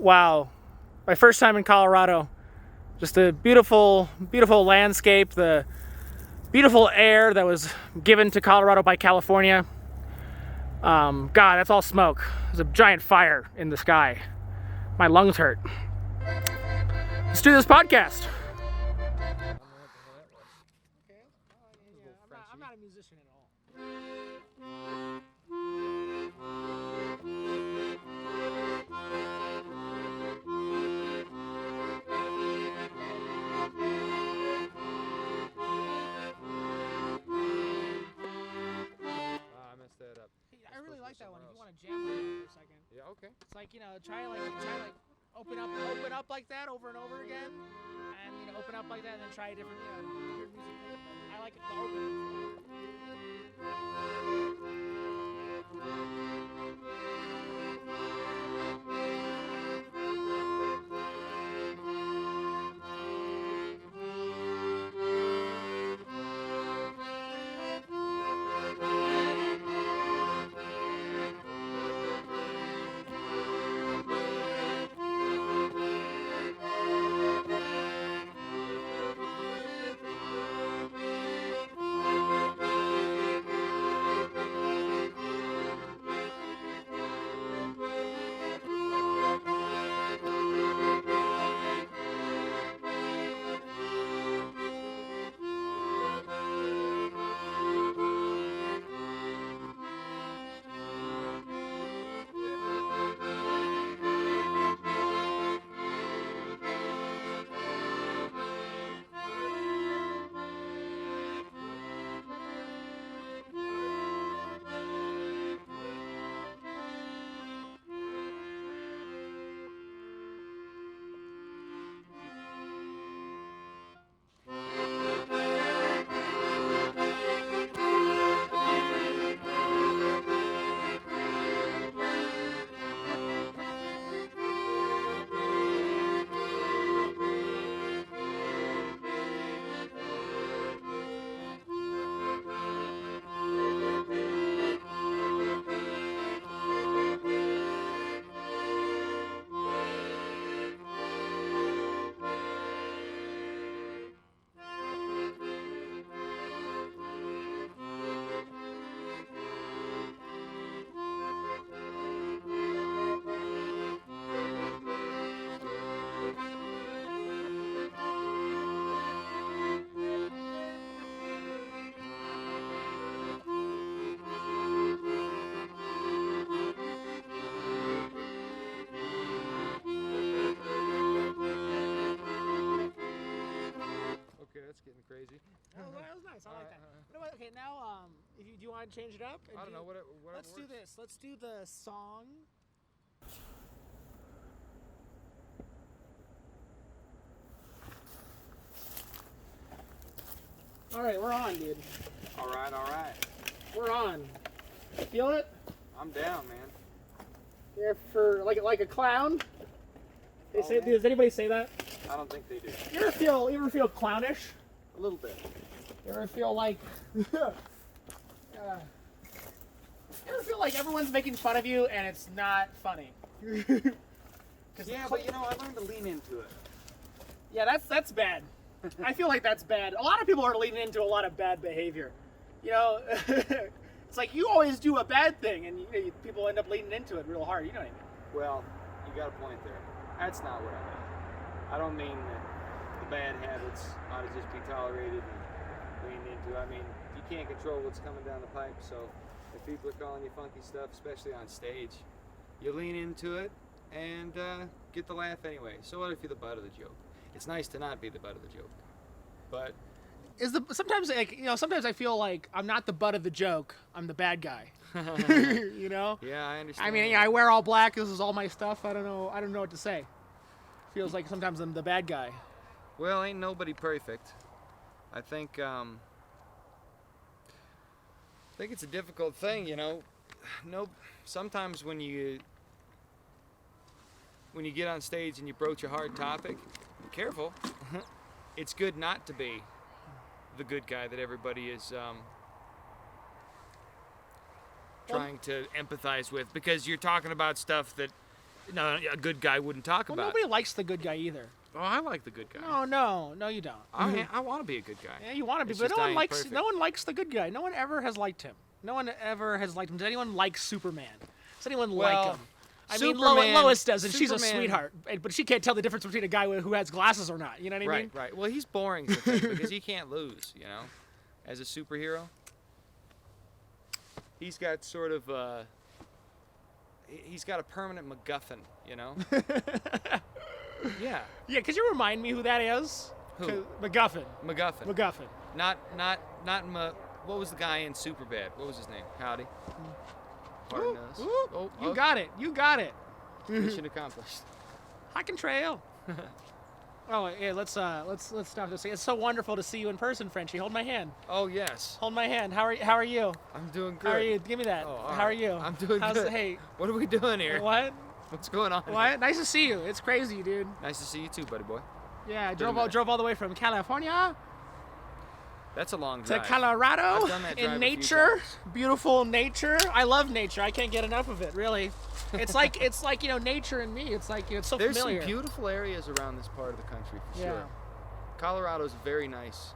Wow, my first time in Colorado. Just a beautiful, beautiful landscape, the beautiful air that was given to Colorado by California. God, that's all smoke. There's a giant fire in the sky. My lungs hurt. Let's do this podcast. Okay, I'm not a musician at all. I messed that up. I really like that one. If you want to jam on it for a second, Yeah, okay. it's like try open up like that over and over again, and open up like that, and then try a different weird music thing. But I like it to open. Okay, that's getting crazy. That was nice. I like that. You know what? Okay, now do you want to change it up? I don't know what. Let's do this. Let's do the song. All right, we're on, dude. All right. We're on. Feel it? I'm down, man. You're for like a clown. They say. man. Does anybody say that? I don't think they do. You ever feel clownish? A little bit. You ever feel like? You ever feel like everyone's making fun of you and it's not funny? Yeah, but I learned to lean into it. Yeah, that's bad. I feel like that's bad. A lot of people are leaning into a lot of bad behavior. It's like you always do a bad thing, and people end up leaning into it real hard. You know what I mean? Well, you got a point there. That's not what I mean. I don't mean that the bad habits ought to just be tolerated and leaned into. I mean, you can't control what's coming down the pipe, so if people are calling you funky stuff, especially on stage, you lean into it and get the laugh anyway. So what if you're the butt of the joke? It's nice to not be the butt of the joke, but sometimes I feel like I'm not the butt of the joke. I'm the bad guy. Yeah, I understand. I mean, I wear all black. This is all my stuff. I don't know what to say. Feels like sometimes I'm the bad guy. Well, ain't nobody perfect. I think it's a difficult thing, sometimes when you get on stage and you broach a hard topic, be careful. It's good not to be the good guy that everybody is trying to empathize with, because you're talking about stuff that No, a good guy wouldn't talk Well, about. nobody likes the good guy either. Oh, I like the good guy. No, you don't. I want to be a good guy. Yeah, you want to be, It's but just no I one ain't likes. perfect. No one likes the good guy. No one ever has liked him. No one ever has liked him. Does anyone like Superman? Does anyone like Well, him? I mean, Superman- Lois does, and she's a Superman- sweetheart, but she can't tell the difference between a guy who has glasses or not. You know what I mean? Right. Well, he's boring sometimes because he can't lose. You know, as a superhero, he's got sort of he's got a permanent MacGuffin. You know. Yeah. Yeah, could you remind me who that is? Who? 'Cause- MacGuffin. MacGuffin. MacGuffin. Not what was the guy in Superbad? What was his name? Howdy. Pardon us. Ooh, Oh, you got it. You got it. Mission accomplished. I can trail. Oh yeah, let's stop this. It's so wonderful to see you in person, Frenchie. Hold my hand. Oh yes. Hold my hand. How are you? I'm doing good. How are you? Give me that. Oh, all How are right. you? I'm doing How's good. Hey, What are we doing here? what? What's going on? What? Nice to see you. It's crazy, dude. Nice to see you too, buddy boy. Yeah, I Doesn't drove all the way from California That's a long to drive. Colorado I've done that drive in a few nature, times. beautiful nature. I love nature. I can't get enough of it. Really, it's like nature and me. It's like it's so There's familiar. some beautiful areas around this part of the country for Yeah. sure. Colorado's a very nice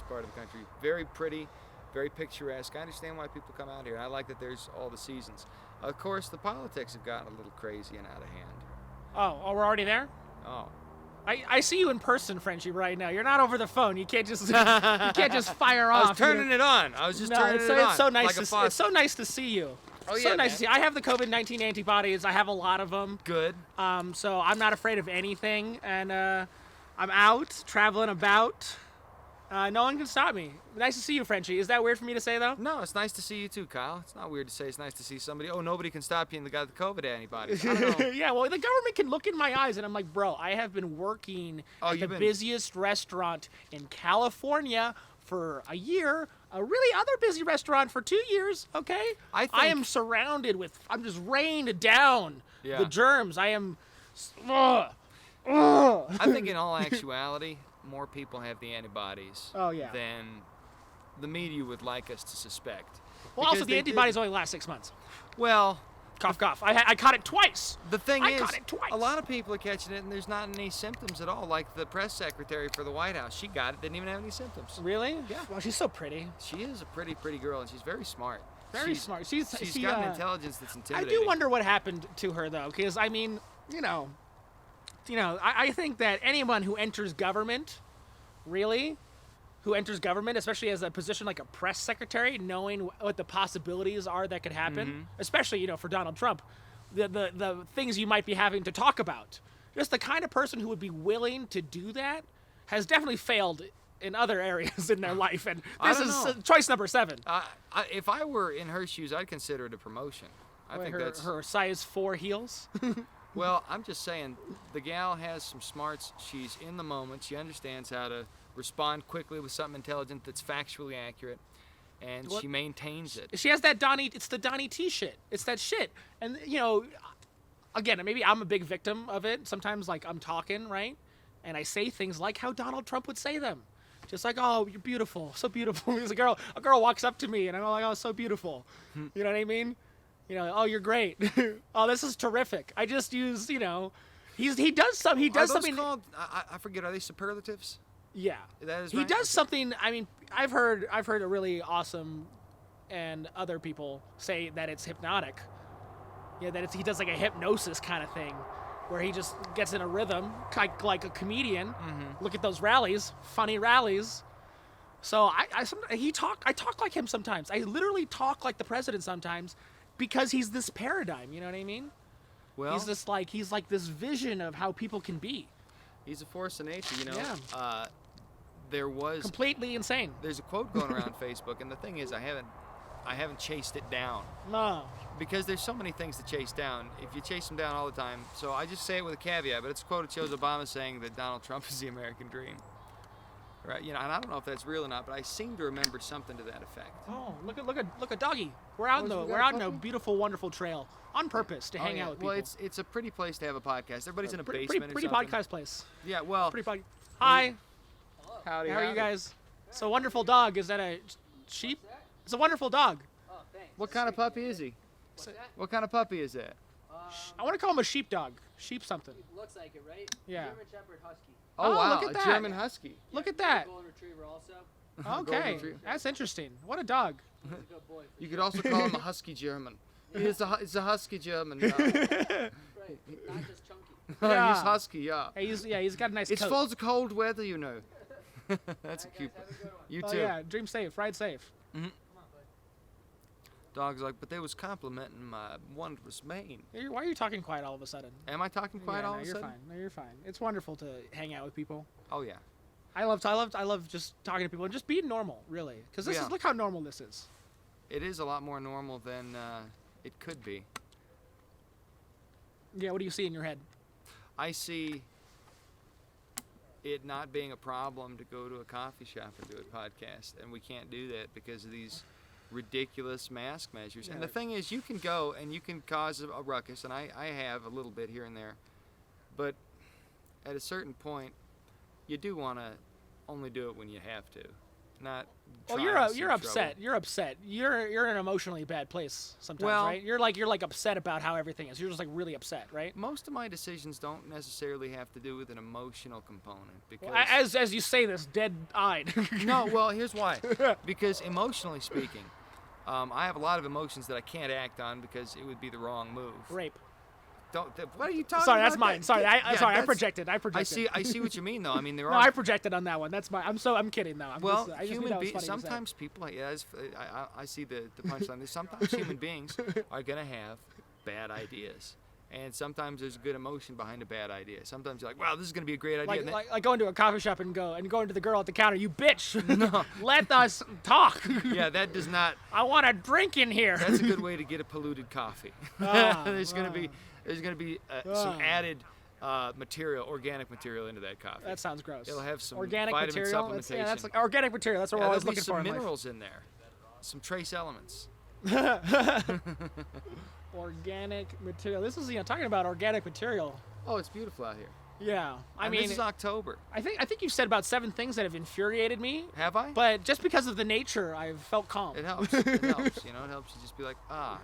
part of the country. Very pretty, very picturesque. I understand why people come out here. I like that there's all the seasons. Of course, the politics have gotten a little crazy and out of hand. Oh, we're already there. Oh. I see you in person, Frenchie, right now. You're not over the phone. You can't just fire off. I was turning it on. I was just turning it on. It's so nice like a it's faucet. so nice to see you. Oh, so yeah, nice man. to see. I have the COVID-19 antibodies. I have a lot of them. Good. So I'm not afraid of anything, and I'm out traveling about. No one can stop me. Nice to see you, Frenchie. Is that weird for me to say though? No, it's nice to see you too, Kyle. It's not weird to say it's nice to see somebody. Oh, nobody can stop you and the guy with the COVID antibodies. I don't know. Yeah, well, the government can look in my eyes, and I'm like, bro, I have been working at the you've been- busiest restaurant in California for a year, a really other busy restaurant for 2 years, okay? I am think- surrounded with, I'm just rained down Yeah. the germs. I am, I think in all actuality, more people have the antibodies Oh, yeah. than the media would like us to suspect. well, also Because the they antibodies did- only last 6 months. Well, Cough, cough. I caught it twice. the thing I is, caught it twice. a lot of people are catching it and there's not any symptoms at all. Like the press secretary for the White House, she got it, didn't even have any symptoms. Really? Yeah. Well, she's so pretty. She is a pretty girl and she's very smart. Very smart. She's got an intelligence that's I intimidating. do wonder what happened to her though, because I mean, I think that anyone who enters government, especially as a position like a press secretary, knowing what the possibilities are that could happen, Mm-hmm. especially for Donald Trump, the things you might be having to talk about. Just the kind of person who would be willing to do that has definitely failed in other areas in their life, and I this don't is know. choice number 7. If I were in her shoes, I'd consider it a promotion. I think that's her size 4 heels. Well, I'm just saying, the gal has some smarts. She's in the moment. She understands how to respond quickly with something intelligent that's factually accurate, and What- she maintains it. She has that it's the Donnie T shit. It's that shit. And, again, maybe I'm a big victim of it. Sometimes, like, I'm talking, right? And I say things like how Donald Trump would say them. Just like, oh, you're beautiful. So beautiful. There's a girl walks up to me, and I'm like, oh, so beautiful. You know what I mean? Oh, you're great. Oh, this is terrific. I just use, he does some, he Are does those something. called, I forget, are they superlatives? Yeah. That is He right? does Okay. something. I mean, I've heard a really awesome, and other people say that it's hypnotic. Yeah, that he does like a hypnosis kind of thing, where he just gets in a rhythm, like a comedian. Mm-hmm. Look at those rallies, funny rallies. So I talk like him sometimes. I literally talk like the president sometimes, because he's this paradigm. You know what I mean? Well, He's like this vision of how people can be. he's a force of nature, Yeah. Completely insane. There's a quote going around Facebook, and the thing is, I haven't chased it down. No. Because there's so many things to chase down. If you chase them down all the time, so I just say it with a caveat, but it's a quote that shows Obama saying that Donald Trump is the American dream. Right? And I don't know if that's real or not, but I seem to remember something to that effect. Oh, look at doggy. We're out Oh, we we're got out in a puppy? beautiful, wonderful trail on purpose to hang yeah. out with people. Well, it's a pretty place to have a podcast. Everybody's in a pretty basement pretty or something. podcast place. Yeah, well, Pretty podcast. Hi, howdy, how are you howdy. guys? It's a wonderful dog. Is that a sheep? It's a wonderful dog. What kind of puppy is he? What kind of puppy is that? I want to call him a sheepdog. Sheep something. Looks like it, right? Yeah. German Shepherd Husky. Oh, Oh, wow, look at a that. German Husky. Look at that. Golden Retriever also. Okay, Retriever. that's interesting. What a dog. He's a good boy. For You sure. could also call him a Husky German. It's a Husky German. Right. Not just chunky. Yeah. He's Husky, yeah. Hey, he's got a nice It's coat. for the cold weather, you know. That's a Guys, cute. have a good one. You Oh too. yeah, dream safe, ride safe. Come on, bud. Dog's like, but they was complimenting my wondrous mane. Why are you talking quiet all of a sudden? Am I talking quiet Yeah, all no, of a you're sudden? fine. No, you're fine. It's wonderful to hang out with people. Oh yeah. I love just talking to people and just being normal, really. Because Yeah. look how normal this is. It is a lot more normal than it could be. Yeah, what do you see in your head? I see it not being a problem to go to a coffee shop and do a podcast, and we can't do that because of these ridiculous mask measures. And the Yeah. thing is, you can go and you can cause a ruckus, and I have a little bit here and there, but at a certain point, you do want to only do it when you have to, not. Oh, try you're and you're see upset. trouble. You're upset. You're in an emotionally bad place sometimes, Well- right? You're like upset about how everything is. You're just like really upset, right? Most of my decisions don't necessarily have to do with an emotional component because. Well, as you say this, dead-eyed. No, well, here's why. Because emotionally speaking, I have a lot of emotions that I can't act on because it would be the wrong move. Rape. What are you talking Sorry, about? that's mine. Sorry, Yeah, I that's- projected. I I see what you mean, though. I mean, there No, are. I projected on that one. That's my. I'm kidding though. Well, I just knew human that was beings. funny to say. Sometimes people. Yeah, I see the punchline. Sometimes human beings are gonna have bad ideas, and sometimes there's a good emotion behind a bad idea. Sometimes you're like, wow, this is gonna be a great idea. Like, and then- like going to a coffee shop and going to the girl at the counter. You bitch. No. Let us talk. yeah, that does not. I want a drink in here. That's a good way to get a polluted coffee. There's gonna be some added material, organic material into that coffee. That sounds gross. It'll have some organic vitamin material. That's supplementation. like organic material. That's what Yeah, we're always there'll be looking some for in life. minerals in there, some trace elements. Organic material. This is talking about organic material. Oh, it's beautiful out here. Yeah, I And mean, this is October. I think you've said about 7 things that have infuriated me, Have I? but just because of the nature, I've felt calm. It helps. It helps. You know, it helps you just be like, I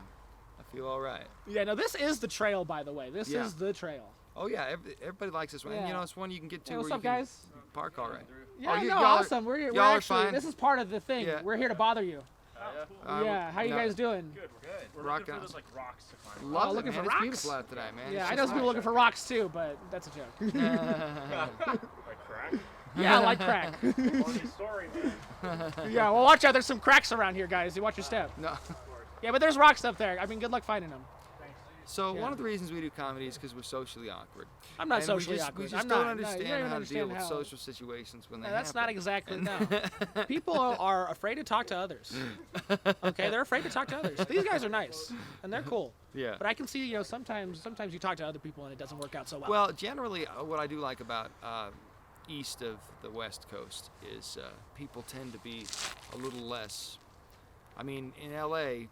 feel all right. Yeah, no, this is the trail, by the way. This Yeah. is the trail. Oh yeah, everybody likes this one. And, Yeah. you know, it's one you can get to Hey, where what's you up, can guys? park all right. Yeah, Oh, no, y'all are- awesome. We're y'all are actually, fine? this is part of the thing. Yeah. We're here to bother you. Um, Yeah, how you no, guys doing? Good, we're good. We're Rocking looking for out. those like rocks to climb. Love Oh, it, looking man. for It's rocks? beautiful out today, man. Yeah, It's I know just some people looking for rocks too, but that's a joke. Like crack. Yeah, I like crack. Funny story, man. Yeah, well, watch out. There's some cracks around here, guys. You watch your step. No. Yeah, but there's rocks up there. I mean, good luck finding them. So Yeah. one of the reasons we do comedy is because we're socially awkward. I'm not And socially we just, awkward. We just I'm don't not. understand No, you don't even how to understand deal with how. social situations when they No, that's not happen. exactly no. People are afraid to talk to others. Okay, they're afraid to talk to others. These guys are nice and they're cool. Yeah. But I can see, sometimes you talk to other people and it doesn't work out so well. Well, generally, what I do like about east of the West Coast is people tend to be a little less. I mean, in LA, you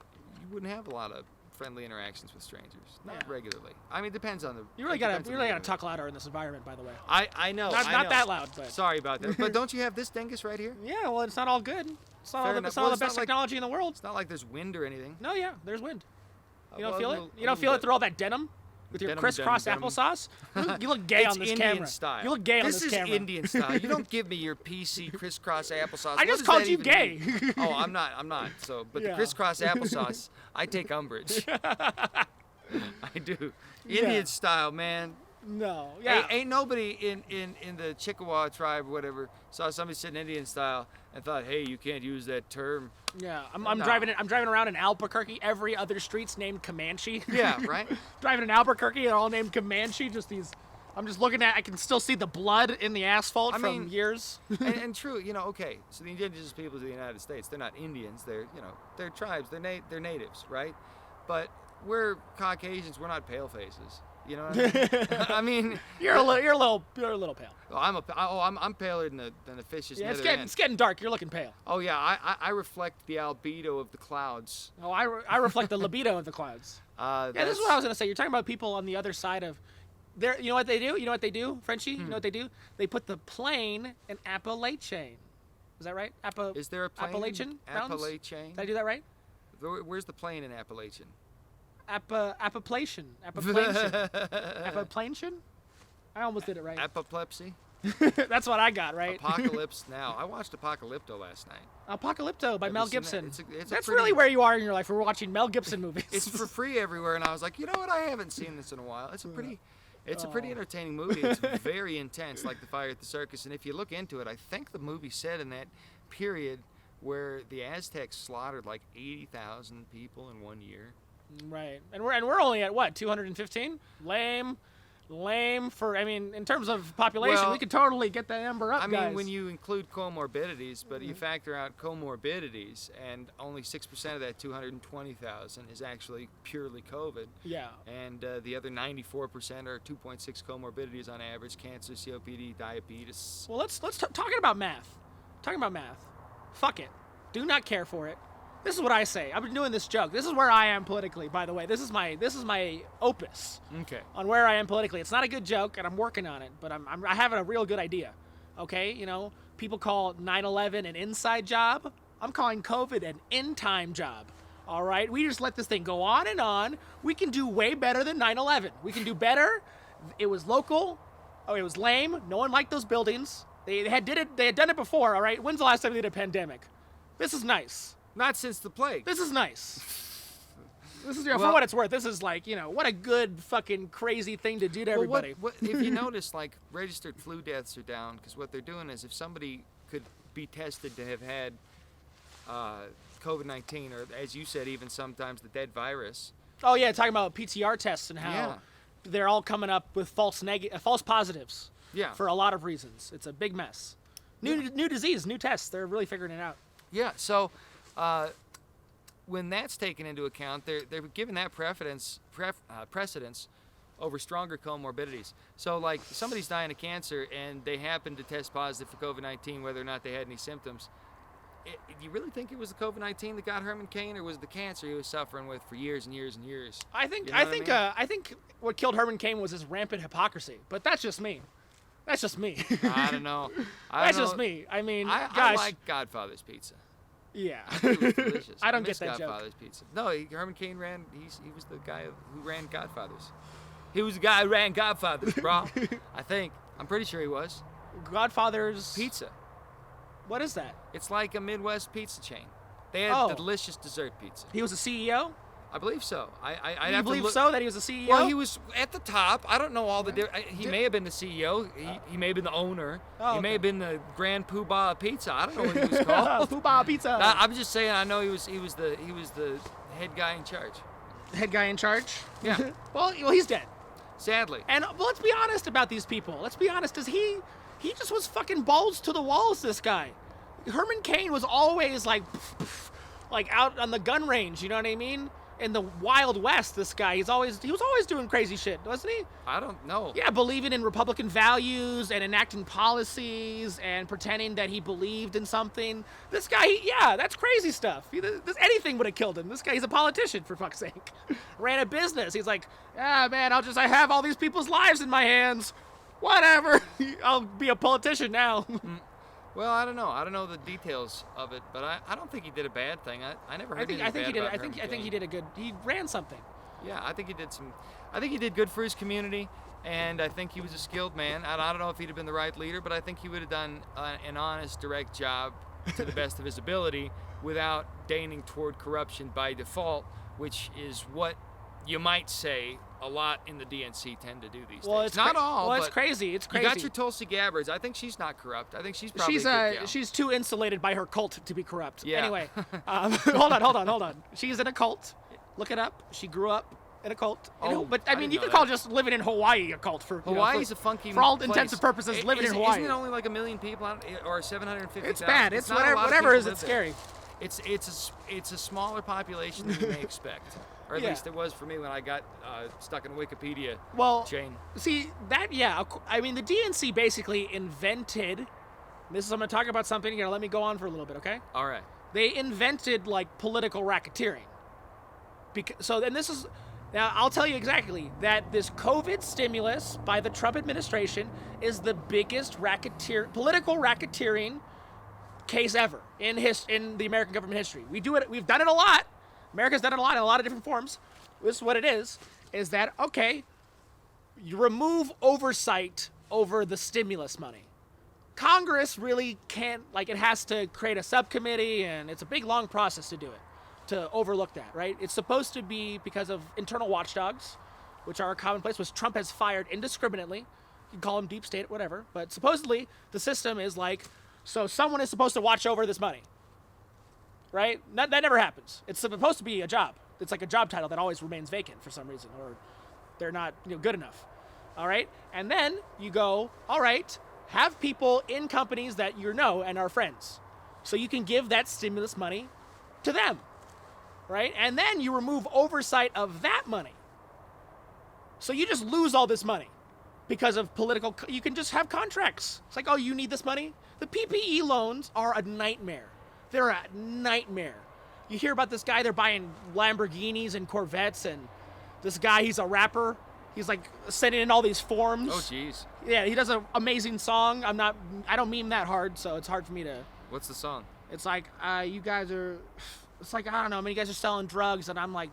wouldn't have a lot of friendly interactions with strangers, not Yeah. regularly. I mean, it depends on the. you really it gotta depends on the gotta mood. talk louder in this environment, by the way. I know. Not, I not know. that loud, but Sorry about that. But don't you have this dingus right here? yeah. Well, it's not all good. It's not all Fair the, enough. it's not Well, all it's the not best like- technology in the world. It's not like there's wind or anything. No, yeah, there's wind. You don't Well, feel a it? little- You don't a feel little it through all that denim with your Denim, crisscross denim, denim. applesauce? You look gay It's on this Indian camera. style. You look gay on this is camera. Indian style. You don't give me your PC crisscross applesauce. I What just does called that you even gay. mean? Oh, I'm not. So, but Yeah. the crisscross applesauce, I take umbrage. I do. Yeah. Indian style, man. No. Yeah. Ain't nobody in the Chickasaw tribe or whatever saw somebody sitting Indian style and thought, hey, you can't use that term. Yeah. I'm No. driving around in Albuquerque. Every other street's named Comanche. Yeah, right? Driving in Albuquerque, they're all named Comanche. I'm just looking at. I can still see the blood in the asphalt I from mean- years. and true, okay, so the indigenous peoples of the United States, they're not Indians, they're tribes, they're natives, right? But we're Caucasians, we're not pale faces. You know what I mean? I mean, You're a little pale. I'm paler than the fishes. Yeah, nether it's ants. getting dark. You're looking pale. Oh yeah, I reflect the albedo of the clouds. Oh, I reflect the libido of the clouds. Yeah, this is what I was gonna say. You're talking about people on the other side of. You know what they do? You know what they do, Frenchie? You know what they do? They put the plane in Appalachian. Is that right? Is there a plane? Appalachian Mountains? Appalachian? Did I do that right? Where's the plane in Appalachian? Apoplanation. I almost did it right. Apoplexy. That's what I got right. Apocalypse Now. I watched Apocalypto last night. Apocalypto by Have Mel you seen that? Gibson. It's a That's pretty- really where you are in your life. We're watching Mel Gibson movies. It's for free everywhere, and I was like, you know what? I haven't seen this in a while. It's a pretty entertaining movie. It's very intense, like The Fire at the Circus. And if you look into it, I think the movie set in that period where the Aztecs slaughtered like 80,000 people in 1 year. Right, and we're only at what 215? Lame for. I mean, in terms of population, Well, we could totally get that number up, I mean, guys. when you include comorbidities, but you factor out comorbidities, and only 6% of that 220,000 is actually purely COVID. Yeah. And the other 94% are 2.6 comorbidities on average: cancer, COPD, diabetes. Well, let's talking about math. Talking about math. Fuck it. Do not care for it. This is what I say. I've been doing this joke. This is where I am politically, by the way. This is my opus Okay. on where I am politically. It's not a good joke, and I'm working on it, but I have a real good idea. Okay, you know, people call 9/11 an inside job. I'm calling COVID an in-time job. All right, we just let this thing go on and on. We can do way better than 9/11. We can do better. It was local. Oh, it was lame. No one liked those buildings. They had done it before. All right. When's the last time they did a pandemic? This is nice. Not since the plague. This is nice. This is, for Well- what it's worth, this is like, what a good fucking crazy thing to do to everybody. What, if you notice, like, registered flu deaths are down, because what they're doing is if somebody could be tested to have had COVID-19, or as you said, even sometimes the dead virus. Oh yeah, talking about PCR tests and how Yeah. they're all coming up with false positives Yeah. for a lot of reasons. It's a big mess. New disease, new tests. They're really figuring it out. Yeah, so when that's taken into account, they're giving that precedence over stronger comorbidities. So, like, somebody's dying of cancer and they happen to test positive for COVID-19, whether or not they had any symptoms. Do you really think it was the COVID-19 that got Herman Cain, or was it the cancer he was suffering with for years and years and years? I think You know what I I think what killed Herman Cain was his rampant hypocrisy. But that's just me. That's just me. I don't know. That's just me. I mean, I gosh. like Godfather's Pizza. Yeah. It was delicious. I don't miss get that joke. Godfather's Pizza. No, Herman Cain he was the guy who ran Godfathers. He was the guy who ran Godfathers, bro. I think. I'm pretty sure he was. Godfather's Pizza. What is that? It's like a Midwest pizza chain. They had Oh. delicious dessert pizza. He was a CEO? I believe so. I'd You have believe to look. so that he was a CEO? Well, he was at the top. I don't know all the he may have been the CEO. He may have been the owner. Oh, He may okay. have been the Grand Poobah of Pizza. I don't know what he was called. Poobah Pizza. I'm just saying. I know he was the head guy in charge. Head guy in charge. Yeah. well, he's dead. Sadly. And let's be honest about these people. Let's be honest. He just was fucking balls to the walls. This guy, Herman Cain, was always like out on the gun range. You know what I mean? In the Wild West, this guy, he was always doing crazy shit, wasn't he? I don't know. Yeah, believing in Republican values and enacting policies and pretending that he believed in something. This guy, that's crazy stuff. Anything would have killed him. This guy, he's a politician, for fuck's sake. Ran a business. He's like, man, I have all these people's lives in my hands. Whatever. I'll be a politician now. Well, I don't know. I don't know the details of it, but I don't think he did a bad thing. I never heard anything I think bad he did. about I think Herman he Cain. did he ran something. Yeah, I think he did some. I think he did good for his community, and I think he was a skilled man. I don't know if he'd have been the right leader, but I think he would have done an honest, direct job to the best of his ability without deigning toward corruption by default, which is what you might say a lot in the DNC tend to do these Well, days. it's Not all, Well, it's but crazy. It's crazy. you got your Tulsi Gabbards. I think she's not corrupt. I think she's probably a good gal. She's too insulated by her cult to be corrupt. Yeah. Anyway, hold on. She's in a cult. Look it up. She grew up in a cult. Oh, But I I mean, didn't you know could call that. just living in Hawaii a cult for Hawaii's a funky for all place. intents and purposes. Living in Isn't- Hawaii. Isn't it only like 1 million people or 750,000? It's bad. It's not a lot of whatever people is. live It's there. scary. It's a smaller population than you may expect, or at Yeah. least it was for me when I got stuck in a Wikipedia Well, chain. see that? Yeah. I mean, the DNC basically invented. I'm going to talk about something. You're going to let me go on for a little bit, okay? All right. They invented like political racketeering. Now I'll tell you exactly that this COVID stimulus by the Trump administration is the biggest political racketeering case ever in the American government history. We've done it a lot. America's done it a lot in a lot of different forms, this is what it is that, okay, you remove oversight over the stimulus money. Congress really can't, like, it has to create a subcommittee, and it's a big, long process to do it, to overlook that, right? It's supposed to be because of internal watchdogs, which are commonplace, which Trump has fired indiscriminately. You can call them deep state, whatever, but supposedly the system is like, so someone is supposed to watch over this money, right? That never happens. It's supposed to be a job. It's like a job title that always remains vacant for some reason, or they're not, good enough. All right? And then you go, all right, have people in companies that you know and are friends. So you can give that stimulus money to them, right? And then you remove oversight of that money. So you just lose all this money because of political, you can just have contracts. It's like, oh, you need this money? The PPE loans are a nightmare. They're a nightmare. You hear about this guy, they're buying Lamborghinis and Corvettes, and this guy, he's a rapper. He's like sending in all these forms. Oh, jeez. Yeah, he does an amazing song. I don't meme that hard, so it's hard for me to. What's the song? It's like, you guys are, it's like, I don't know, I mean, you guys are selling drugs, and I'm like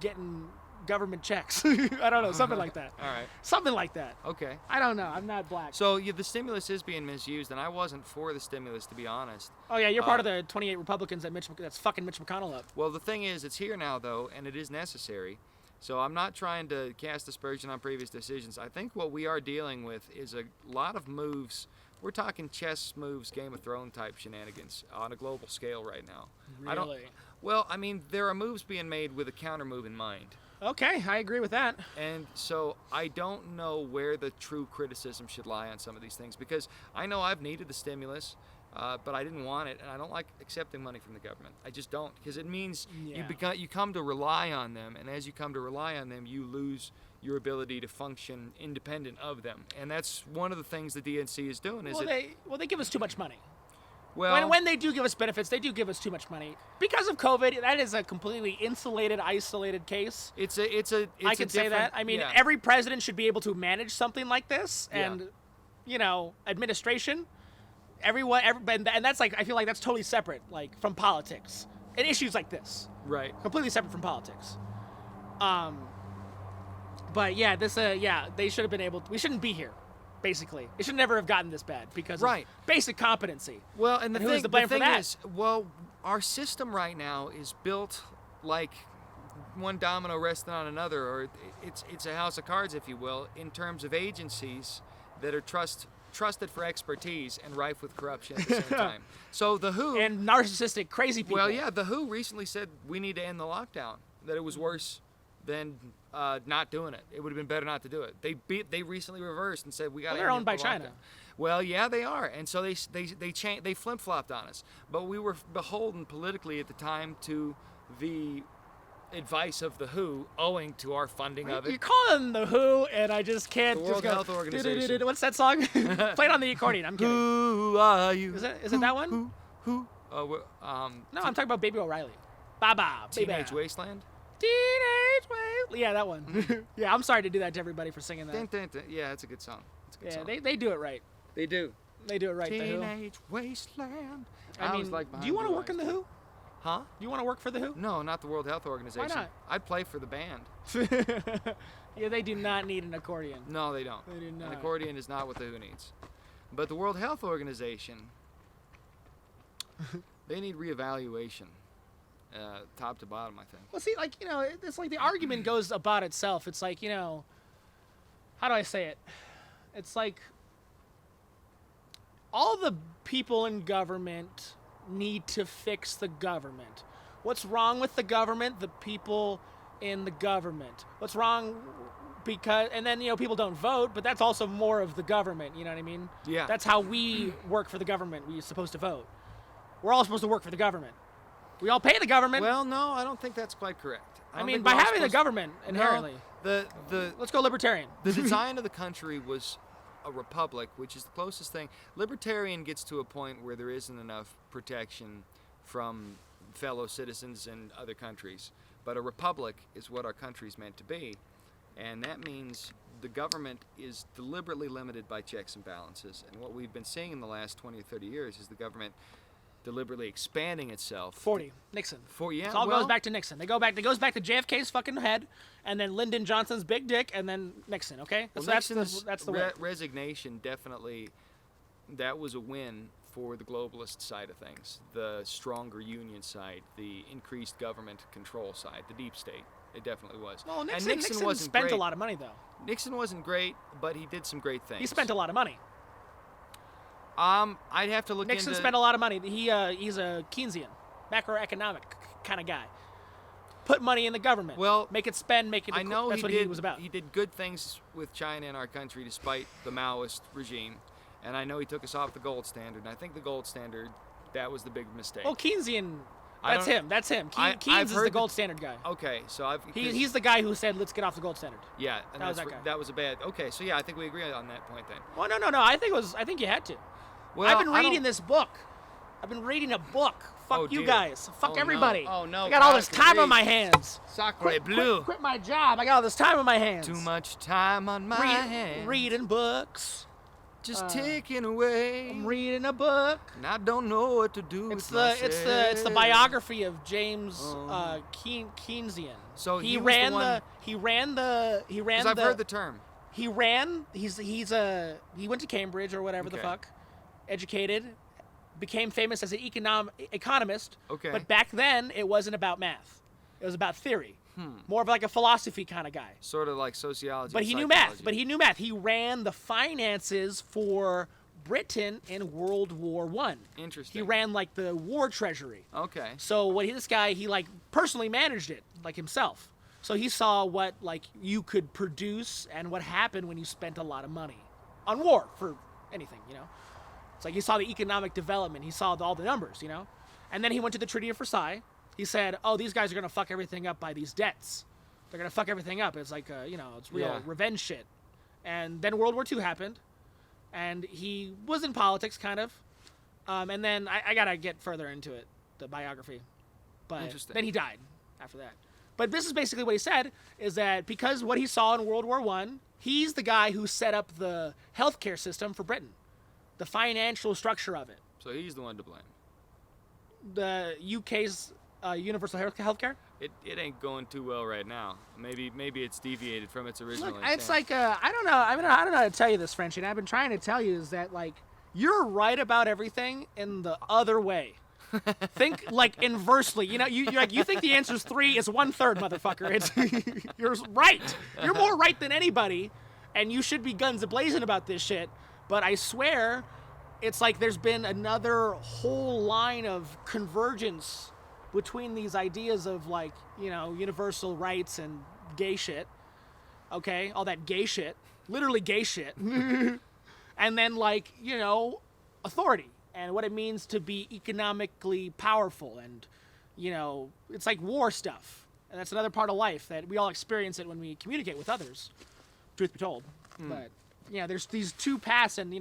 getting government checks. I don't know, something like that. All right. Something like that. Okay. I don't know, I'm not black. So the stimulus is being misused, and I wasn't for the stimulus, to be honest. Oh yeah, you're part of the 28 Republicans that's fucking Mitch McConnell up. Well, the thing is, it's here now, though, and it is necessary. So I'm not trying to cast aspersion on previous decisions. I think what we are dealing with is a lot of moves. We're talking chess moves, Game of Thrones type shenanigans on a global scale right now. Really? Well, I mean, there are moves being made with a counter move in mind. Okay, I agree with that. And so I don't know where the true criticism should lie on some of these things, because I know I've needed the stimulus, but I didn't want it, and I don't like accepting money from the government. I just don't, because it means you come to rely on them, and as you come to rely on them, you lose your ability to function independent of them. And that's one of the things the DNC is doing. They give us too much money. Well, When they do give us benefits, they do give us too much money. Because of COVID, that is a completely insulated, isolated case. I can say that. I mean, every president should be able to manage something like this, and administration, everyone, and that's like, I feel like that's totally separate, like, from politics and issues like this. Right. Completely separate from politics. But yeah, they should have been able to, we shouldn't be here. Basically, it should never have gotten this bad because of basic competency. Well, and who's to blame for that? Is, well, our system right now is built like one domino resting on another, or it's a house of cards, if you will, in terms of agencies that are trusted for expertise and rife with corruption at the same time. So the WHO and narcissistic, crazy people. Well, yeah, the WHO recently said we need to end the lockdown. That it was worse than not doing it. It would have been better not to do it. They recently reversed and said we got. Well, they're owned by China. Well, yeah, they are, and so they flip-flopped on us. But we were beholden politically at the time to the advice of the WHO, owing to our funding of it. You call them the WHO, and I just can't. The World Health Organization. What's that song? Play it on the accordion. I'm kidding. Who are you? Is it that one? Who? No, I'm talking about Baby O'Reilly. Baba. Teenage Wasteland. Teenage Wasteland. Yeah, that one. Yeah, I'm sorry to do that to everybody for singing that. Dun, dun, dun. Yeah, it's a good song. It's a good song. They do it right. They do. They do it right. Teenage Wasteland. I mean, do you want to work in the WHO? Huh? Do you want to work for the WHO? No, not the World Health Organization. Why not? I'd play for the band. Yeah, they do not need an accordion. No, they don't. They do not. An accordion is not what the WHO needs. But the World Health Organization, they need reevaluation. Top to bottom, I think. Well, see, like, it's like the argument goes about itself. It's like, how do I say it? It's like all the people in government need to fix the government. What's wrong with the government? The people in the government. What's wrong and then, people don't vote, but that's also more of the government, you know what I mean? Yeah. That's how we work for the government. We're supposed to vote. We're all supposed to work for the government. We all pay the government. Well, no, I don't think that's quite correct. I mean, by having the government inherently. No, let's go libertarian. The design of the country was a republic, which is the closest thing. Libertarian gets to a point where there isn't enough protection from fellow citizens in other countries. But a republic is what our country's meant to be. And that means the government is deliberately limited by checks and balances. And what we've been seeing in the last 20 or 30 years is the government deliberately expanding itself. 40. Nixon. Yeah, It all well, goes back to Nixon. It goes back to JFK's fucking head, and then Lyndon Johnson's big dick, and then Nixon. Okay, Well, that's Nixon's the way. resignation definitely, that was a win for the globalist side of things, the stronger union side, the increased government control side, the deep state. It definitely was. Well, And Nixon wasn't spent great. a lot of money though. Nixon wasn't great, but he did some great things. He spent a lot of money. I'd have to look Nixon into. spent a lot of money. He's a Keynesian, macroeconomic kind of guy. Put money in the government. Well, make it spend, make it. I know that's he what did. he was about. He did good things with China and our country, despite the Maoist regime. And I know he took us off the gold standard. And I think the gold standard, that was the big mistake. Well, Keynesian. I That's don't- him. That's him. I've Keynes is heard the gold standard guy. Okay, so I've. He's the guy who said, "Let's get off the gold standard." Yeah, and That was that guy. that was a bad. Okay, so yeah, I think we agree on that point then. Well, no. I think you had to. Well, I've been I don't- reading this book. I've been reading a book. Fuck Oh, you dear. guys. Fuck Oh, no. everybody. Oh, no, I got all God, this time on please. my hands. Sacre bleu. Quit my job. I got all this time on my hands. Too much time on my hands. Reading books. Just ticking away. I'm reading a book. And I don't know what to do It's with the myself. biography of James Oh. Keynesian. So he he was ran the one- he ran the 'Cause I've heard the term. he went to Cambridge or whatever the Okay. fuck, educated, became famous as an economist. Okay. But back then it wasn't about math. It was about theory. More of like a philosophy kind of guy. Sort of like sociology. But and he knew psychology. math. But he knew math. He ran the finances for Britain in World War I. Interesting. He ran like the war treasury. Okay. So this guy, he like personally managed it like himself. So he saw what like you could produce and what happened when you spent a lot of money on war for anything, you know. It's like he saw the economic development. He saw all the numbers, you know. And then he went to the Treaty of Versailles. He said, "Oh, these guys are gonna fuck everything up by these debts. They're gonna fuck everything up. It's like it's real Yeah. revenge shit." And then World War II happened, and he was in politics kind of. And then I gotta get further into it, the biography. But Interesting. then he died after that. But this is basically what he said, is that because what he saw in World War I, he's the guy who set up the healthcare system for Britain, the financial structure of it. So he's the one to blame. The UK's universal healthcare. It ain't going too well right now. Maybe it's deviated from its original Look, intent. it's like I don't know. I mean, I don't know how to tell you this, Frenchie. And I've been trying to tell you is that like you're right about everything in the other way. Think like inversely. You know, you think the answer is 3 is 1/3, motherfucker. It's you're right. You're more right than anybody, and you should be guns a-blazing about this shit. But I swear, it's like there's been another whole line of convergence between these ideas of like universal rights and gay shit. Okay, all that gay shit, literally gay shit, and then like authority and what it means to be economically powerful, and it's like war stuff, and that's another part of life that we all experience it when we communicate with others. Truth be told, but there's these two paths, and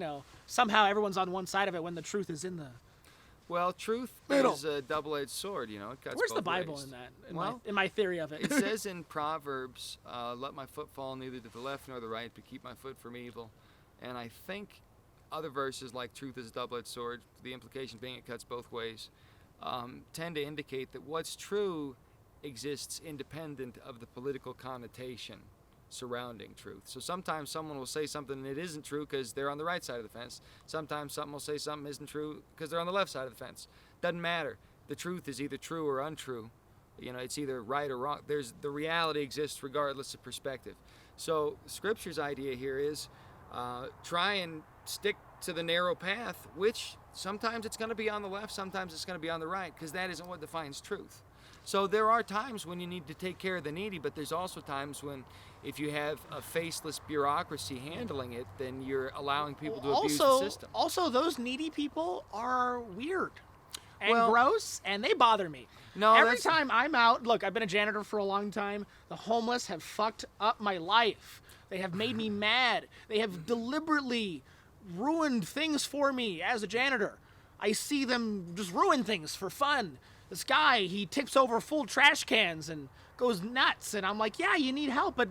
somehow everyone's on one side of it when the truth is in the. Well, truth Middle. is a double-edged sword. It cuts Where's the both Bible ways. in that? Well, In my theory of it. It says in Proverbs, "Let my foot fall neither to the left nor the right, but keep my foot from evil." And I think other verses like "truth is a double-edged sword," the implication being it cuts both ways, tend to indicate that what's true exists independent of the political connotation surrounding truth. So sometimes someone will say something that isn't true because they're on the right side of the fence. Sometimes someone will say something isn't true because they're on the left side of the fence. Doesn't matter. The truth is either true or untrue. It's either right or wrong. The reality exists regardless of perspective. So Scripture's idea here is try and stick to the narrow path, which sometimes it's going to be on the left, sometimes it's going to be on the right, because that isn't what defines truth. So there are times when you need to take care of the needy, but there's also times when if you have a faceless bureaucracy handling it, then you're allowing people to abuse the system. Also, those needy people are weird and Well- gross, and they bother me. No, Every that's- time I'm out, look, I've been a janitor for a long time. The homeless have fucked up my life. They have made me mad. They have deliberately ruined things for me as a janitor. I see them just ruin things for fun. This guy, he tips over full trash cans and goes nuts, and I'm like, yeah, you need help, but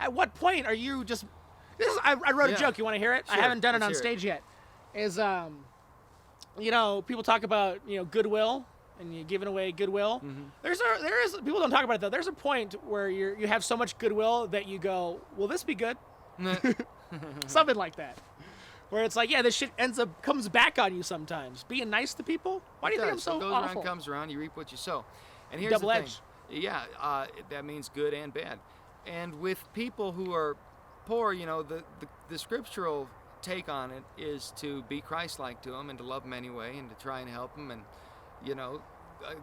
at what point are you just? I wrote a Yeah. joke. You want to hear it? I Sure, haven't done it let's on hear it. stage yet. you know, people talk about, you know, goodwill and you giving away goodwill. There is people don't talk about it though. There's a point where you have so much goodwill that you go, will this be good? Something like that. Where it's like, yeah, this shit comes back on you sometimes. Being nice to people. Why do you think I'm so What goes awful? around comes around. You reap what you sow. And here's Double the thing. edged. Yeah, that means good and bad. And with people who are poor, you know, the scriptural take on it is to be Christ-like to them and to love them anyway and to try and help them. And, you know,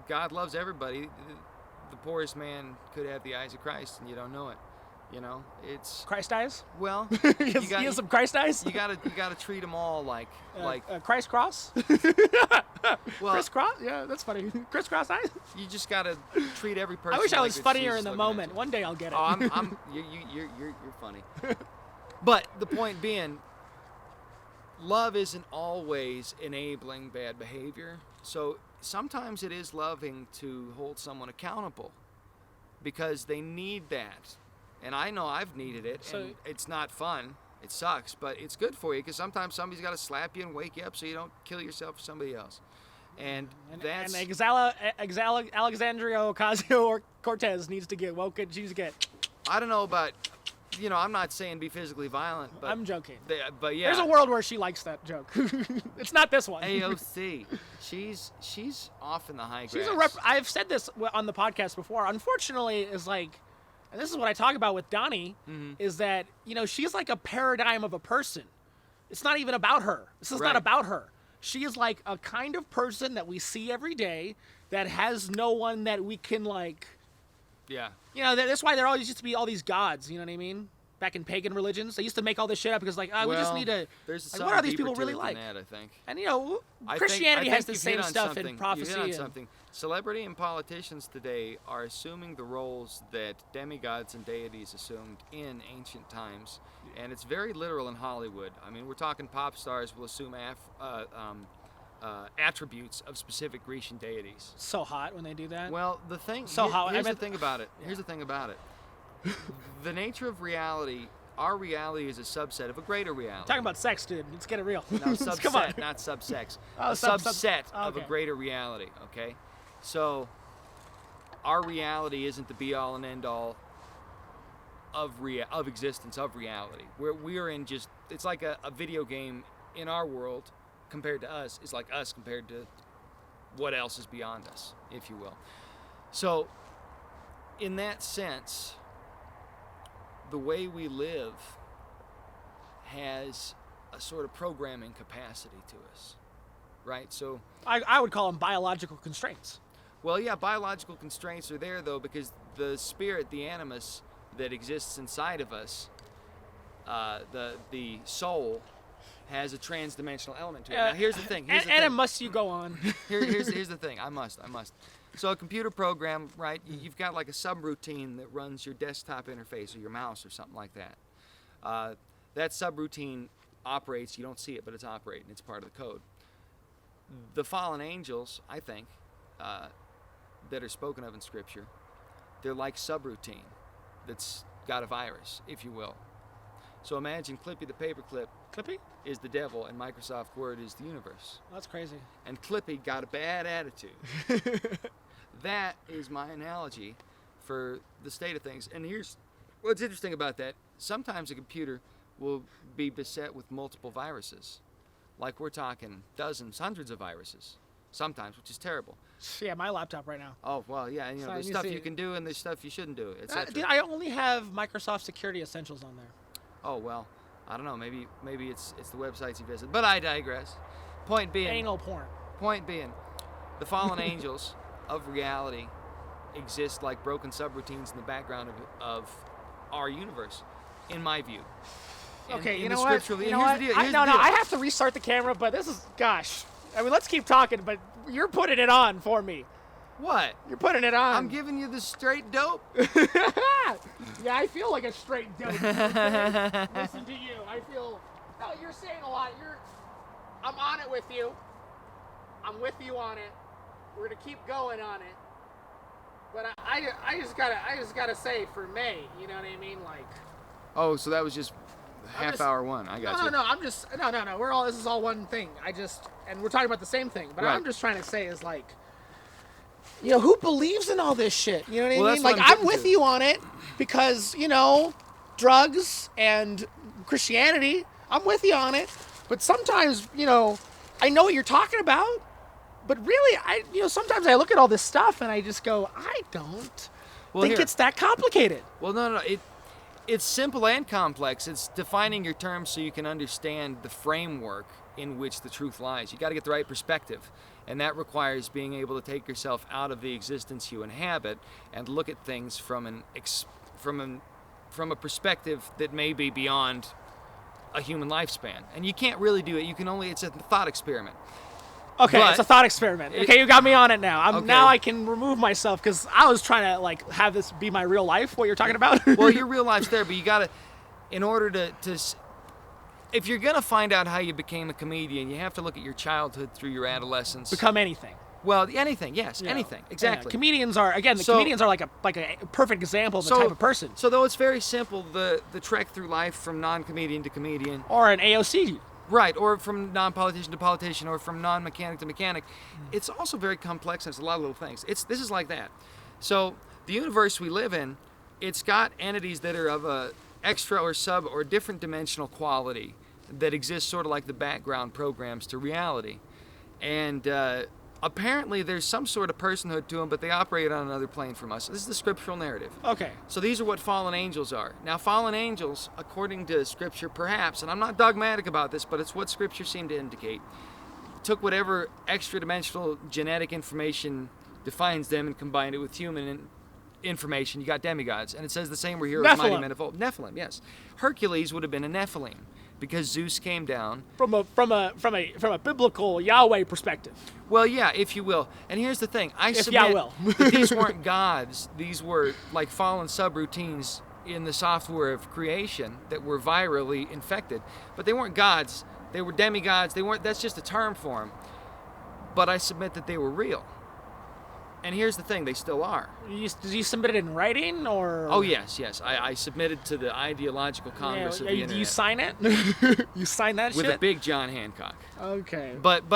God loves everybody. The poorest man could have the eyes of Christ, and you don't know it. You know, it's Christ eyes? well. He has some Christ eyes? You gotta treat them all like Christ cross? well. Chris Cross? Yeah, that's funny. Chris Cross eyes? You just gotta treat every person. I wish I like was it's funnier Jesus in the looking at moment. you. One day I'll get it. Oh, you're funny. But the point being, love isn't always enabling bad behavior. So sometimes it is loving to hold someone accountable because they need that. And I know I've needed it, So- and it's not fun. It sucks, but it's good for you because sometimes somebody's got to slap you and wake you up so you don't kill yourself or somebody else. And that's And Alexandria Ocasio-Cortez needs to get woken. She needs to get... I don't know about, you know, I'm not saying be physically violent, but I'm joking. But yeah. There's a world where she likes that joke. It's not this one. AOC, she's off in the high grass. She's a rep. I've said this on the podcast before. Unfortunately, is like, and this is what I talk about with Donnie, is that, you know, she's like a paradigm of a person. It's not even about her. This is Right. not about her. She is like a kind of person that we see every day that has no one that we can like. Yeah. You know, that's why there always used to be all these gods. You know what I mean? Back in pagan religions, they used to make all this shit up because like, we just need to. There's Like, what are these something people deeper really to it like? than that, I think. And you know, I Christianity think has the you've same hit on stuff something. in prophecy. You've hit on and- something. Celebrity and politicians today are assuming the roles that demigods and deities assumed in ancient times, and it's very literal in Hollywood. I mean, we're talking pop stars will assume attributes of specific Grecian deities. So hot when they do that. Well, the thing. So how- I here's the meant- thing about it. Here's the thing about it. The nature of reality. Our reality is a subset of a greater reality. Talking about sex, dude. Let's get it real. No, Come on. subset, not subsex. Oh, a sub- subset of a okay. greater reality, okay? So, our reality isn't the be-all and end-all of existence, of reality. We are in just, it's like a video game in our world compared to us. It's like us compared to what else is beyond us, if you will. So, in that sense, the way we live has a sort of programming capacity to us, right? So, I would call them biological constraints. well, yeah, biological constraints are there though because the spirit, the animus that exists inside of us, the soul, has a trans-dimensional element to it. Now, here's the thing. Here's the And thing. must you go on? Here's the thing. I must. So a computer program, right? You've got like a subroutine that runs your desktop interface or your mouse or something like that. That subroutine operates. You don't see it, but it's operating. It's part of the code. The fallen angels, I think, that are spoken of in Scripture, they're like subroutine that's got a virus, if you will. So imagine Clippy the paperclip Clippy? is the devil and Microsoft Word is the universe. That's crazy. And Clippy got a bad attitude. That is my analogy for the state of things. And here's what's interesting about that. Sometimes a computer will be beset with multiple viruses. Like we're talking dozens, hundreds of viruses. Sometimes, which is terrible. Yeah, my laptop right now. Oh, well, yeah, and, you know, Sorry, there's you stuff see- you can do and there's stuff you shouldn't do, etc. Dude, I only have Microsoft Security Essentials on there. Oh, well, I don't know. Maybe it's the websites you visit. But I digress. Point being, Anal porn. the fallen angels of reality exist like broken subroutines in the background of our universe, in my view. Okay, In you the know what? scriptural- You know here's what? the deal, I, here's no, the no, deal. I have to restart the camera, but this is, gosh. I mean, let's keep talking, but you're putting it on for me. What? You're putting it on. I'm giving you the straight dope. Yeah, I feel like a straight dope. Okay? Listen to you. I feel. No, you're saying a lot. I'm on it with you. I'm with you on it. We're gonna keep going on it. But I just gotta say for May, you know what I mean? Like, Oh, so that was just half-hour one. I got you. No. I'm just no. We're all. This is all one thing. And we're talking about the same thing. But Right. I'm just trying to say is like, who believes in all this shit? You know what I Well, mean? that's what Like, I'm I'm getting with to. you on it because drugs and Christianity. I'm with you on it. But sometimes, I know what you're talking about. But really, sometimes I look at all this stuff and I just go, I don't think here. it's that complicated. Well, no. It's simple and complex. It's defining your terms so you can understand the framework in which the truth lies. You got to get the right perspective, and that requires being able to take yourself out of the existence you inhabit and look at things from a perspective that may be beyond a human lifespan. And you can't really do it. It's a thought experiment. Okay, But it's a thought experiment. Okay, you got me on it now. Okay. Now I can remove myself because I was trying to have this be my real life. What you're talking about? Well, your real life's there, but you gotta, in order to if you're gonna find out how you became a comedian, you have to look at your childhood through your adolescence. become anything. Well, anything, yes, Yeah. anything, Yeah, exactly. comedians are So- comedians are like a perfect example of the type of person. So though it's very simple, the trek through life from non-comedian to comedian, Or an AOC. right, or from non-politician to politician, or from non-mechanic to mechanic, it's also very complex. And it's a lot of little things. This is like that. So the universe we live in, it's got entities that are of a extra or sub or different dimensional quality that exist sort of like the background programs to reality, and apparently there's some sort of personhood to them, but they operate on another plane from us. This is the scriptural narrative. Okay. So these are what fallen angels are. Now, fallen angels, according to Scripture, perhaps, and I'm not dogmatic about this, but it's what Scripture seemed to indicate, took whatever extra-dimensional genetic information defines them and combined it with human information. You got demigods, and it says the same were heroes, mighty Nephilim. men of old. Nephilim, yes. Hercules would have been a Nephilim because Zeus came down. From a biblical Yahweh perspective. Well, yeah, if you will. And here's the thing. I If submit ya will. that these weren't gods. These were like fallen subroutines in the software of creation that were virally infected. But they weren't gods. They were demigods. That's just a term for them. But I submit that they were real. And here's the thing. They still are. Did you submit it in writing or? Oh, yes. I submitted to the Ideological Congress of the Do Internet. you sign it? You sign that with shit? a big John Hancock. Okay. But